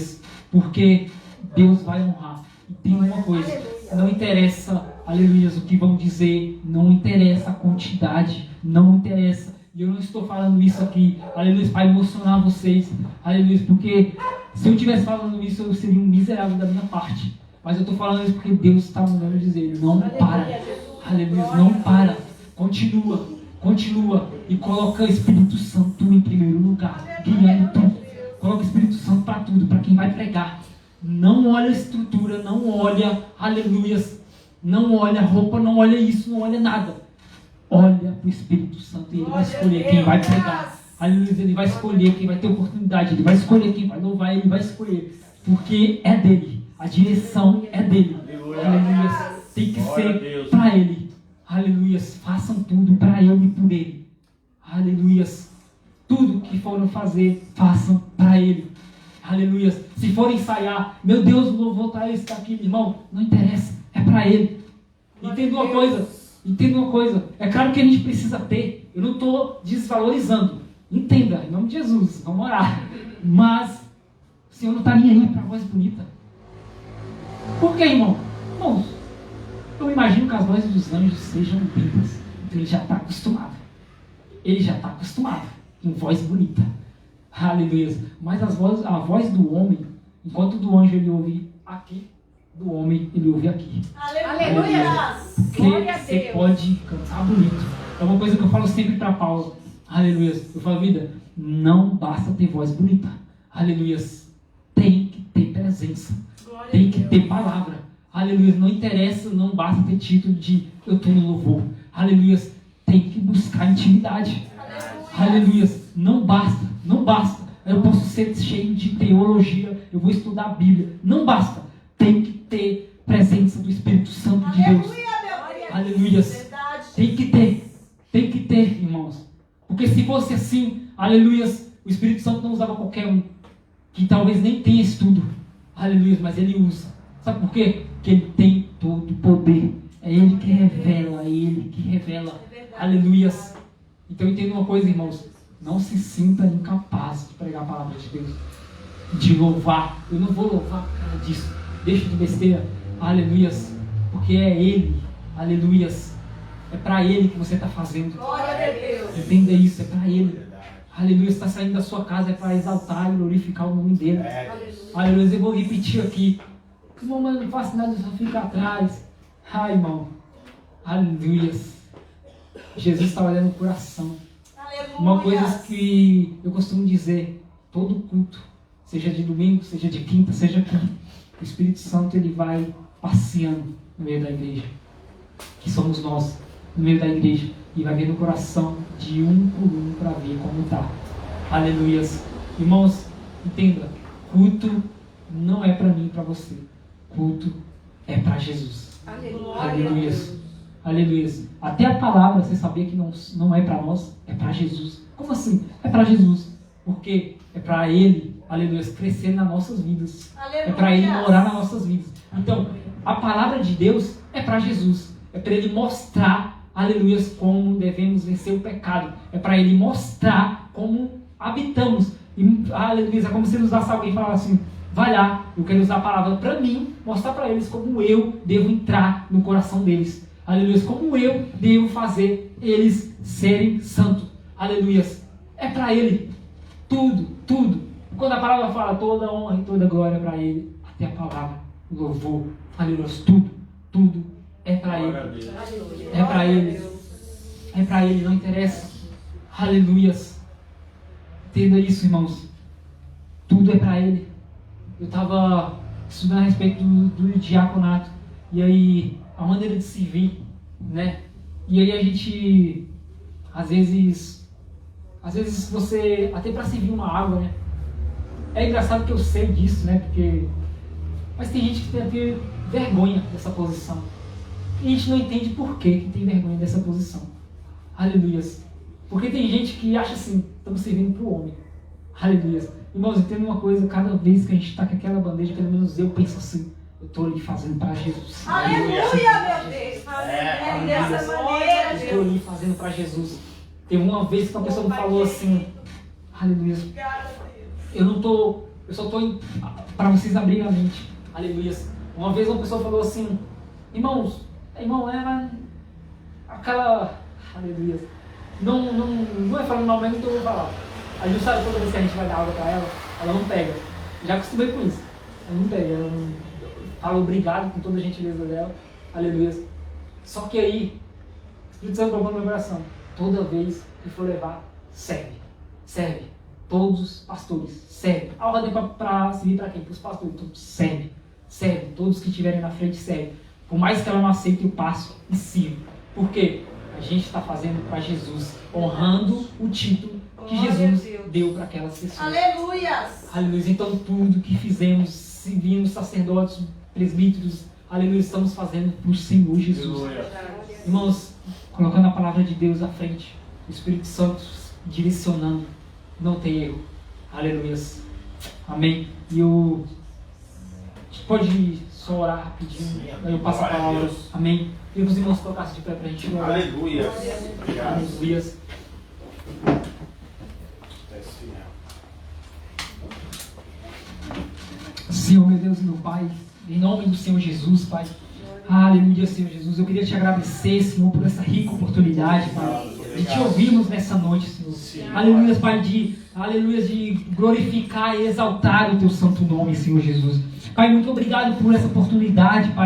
Porque Deus vai honrar. E tem uma coisa: não interessa, aleluia, o que vão dizer, não interessa a quantidade, não interessa. E eu não estou falando isso aqui, aleluia, para emocionar vocês, aleluia, porque se eu estivesse falando isso, eu seria um miserável da minha parte. Mas eu estou falando isso porque Deus está mandando dizer: não para, aleluia, não para, continua e coloca o Espírito Santo em primeiro lugar, guiando tudo. Coloca o Espírito Santo para tudo, para quem vai pregar. Não olha a estrutura, não olha, aleluias, não olha a roupa, não olha isso, não olha nada. Olha para o Espírito Santo e ele vai escolher quem vai pregar. Aleluia, ele vai escolher quem vai ter oportunidade, ele vai escolher quem vai louvar, ele vai escolher. Porque é dele, a direção é dele. Aleluia, tem que ser para ele. Aleluia, façam tudo para ele e por ele. Aleluia, tudo que forem fazer, façam para ele. Aleluia, se forem ensaiar, meu Deus, o louvor está aqui, irmão, não interessa, é para ele. Entenda uma coisa, é claro que a gente precisa ter, eu não estou desvalorizando, entenda, em nome de Jesus, vamos orar, mas o Senhor não está nem aí para a voz bonita. Por que, irmão? Irmãos, eu imagino que as vozes dos anjos sejam limpas, então ele já está acostumado, com voz bonita, aleluia, mas a voz do homem, enquanto do anjo ele ouve aqui, do homem ele ouve aqui. Aleluia! Porque você pode cantar bonito. É uma coisa que eu falo sempre para Paulo. Aleluia. Eu falo, vida, não basta ter voz bonita. Aleluia. Tem que ter presença. Tem que ter palavra. Aleluia. Não interessa, não basta ter título de eu estou no louvor. Aleluia. Tem que buscar intimidade. Aleluia. Não basta. Eu posso ser cheio de teologia. Eu vou estudar a Bíblia. Não basta. Tem que ter presença do Espírito Santo de Deus. Aleluia. Tem que ter, irmãos. Porque se fosse assim, aleluia, o Espírito Santo não usava qualquer um, que talvez nem tenha estudo. Aleluia, mas ele usa. Sabe por quê? Porque ele tem todo o poder. É ele que revela, Aleluia. Então entenda uma coisa, irmãos. Não se sinta incapaz de pregar a palavra de Deus. De louvar. Eu não vou louvar por causa disso. Deixa de besteira. Aleluia. Porque é ele. Aleluia. É para ele que você está fazendo. Glória a Deus. Entenda isso, é para ele. Aleluia. Você está saindo da sua casa, é para exaltar e glorificar o nome dele. Aleluia. Eu vou repetir aqui. Irmão, mas não faço nada, só fica atrás. Ai, irmão. Aleluia. Jesus está olhando o coração. Uma coisa que eu costumo dizer, todo culto, seja de domingo, seja de quinta, seja aqui, o Espírito Santo ele vai passeando no meio da igreja, que somos nós, no meio da igreja, e vai ver no coração de um por um para ver como está. Aleluia. Irmãos, entenda, culto não é para mim e para você, culto é para Jesus. Aleluia. Aleluia. Até a palavra, você sabia que não é para nós, é para Jesus. Como assim? É para Jesus. Porque é para Ele, aleluia, crescer nas nossas vidas. Aleluia. É para Ele morar nas nossas vidas. Então, a palavra de Deus é para Jesus. É para Ele mostrar, aleluia, como devemos vencer o pecado. É para Ele mostrar como habitamos. E, aleluia, é como se nos usasse alguém e falasse assim, vai lá, eu quero usar a palavra para mim, mostrar para eles como eu devo entrar no coração deles. Aleluia, como eu devo fazer eles serem santos. Aleluia, é para Ele. Tudo. Quando a palavra fala toda honra e toda glória para Ele, até a palavra, o louvor, aleluia, tudo é para Ele. É para Ele. É para Ele, não interessa. Aleluia. Entenda isso, irmãos. Tudo é para Ele. Eu estava estudando a respeito do diaconato. E aí, a maneira de servir, né? E aí a gente, às vezes você, até para servir uma água, né? É engraçado que eu sei disso, né? Mas tem gente que tem até vergonha dessa posição. E a gente não entende por que tem vergonha dessa posição. Aleluia. Porque tem gente que acha assim, estamos servindo para o homem. Aleluia. Irmãos, entenda uma coisa, cada vez que a gente está com aquela bandeja, pelo menos eu penso assim, eu estou ali fazendo para Jesus. Aleluia, meu Deus. Aleluia. Dessa maneira, eu estou ali fazendo para Jesus. Teve uma vez que uma pessoa me falou assim, aleluia. Eu só estou para vocês abrirem a mente. Aleluia. Uma vez uma pessoa falou assim, irmão, era aquela, aleluia. Não é falando mal mesmo, então eu vou falar. A gente sabe toda vez que a gente vai dar água para ela não pega. Já acostumei com isso. Ela não pega, ela não fala obrigado com toda a gentileza dela. Aleluia. Só que aí, o Espírito Santo colocou no meu coração. Toda vez que for levar, serve. todos os pastores, serve. A ordem para servir para quem? Para os pastores, então serve. Serve, todos que estiverem na frente serve. Por mais que ela não aceite, eu passo e sirvo. Por quê? A gente está fazendo para Jesus, honrando o título que Jesus deu para aquelas pessoas. Aleluias. Aleluia. Então tudo que fizemos, servindo sacerdotes, presbíteros, aleluia, estamos fazendo para o Senhor Jesus. Irmãos, colocando a palavra de Deus à frente, o Espírito Santo direcionando, não tem erro. Aleluia. Amém. E a gente pode só orar rapidinho, aí eu passo a palavra. Amém. E os irmãos colocassem de pé para a gente orar. Aleluia. Obrigado. Aleluia. Senhor, meu Deus e meu Pai, em nome do Senhor Jesus, Pai. Aleluia, Senhor Jesus. Eu queria te agradecer, Senhor, por essa rica oportunidade, Pai, de te ouvirmos nessa noite, Senhor. Aleluia, Pai, de glorificar e exaltar o teu santo nome, Senhor Jesus. Pai, muito obrigado por essa oportunidade, Pai.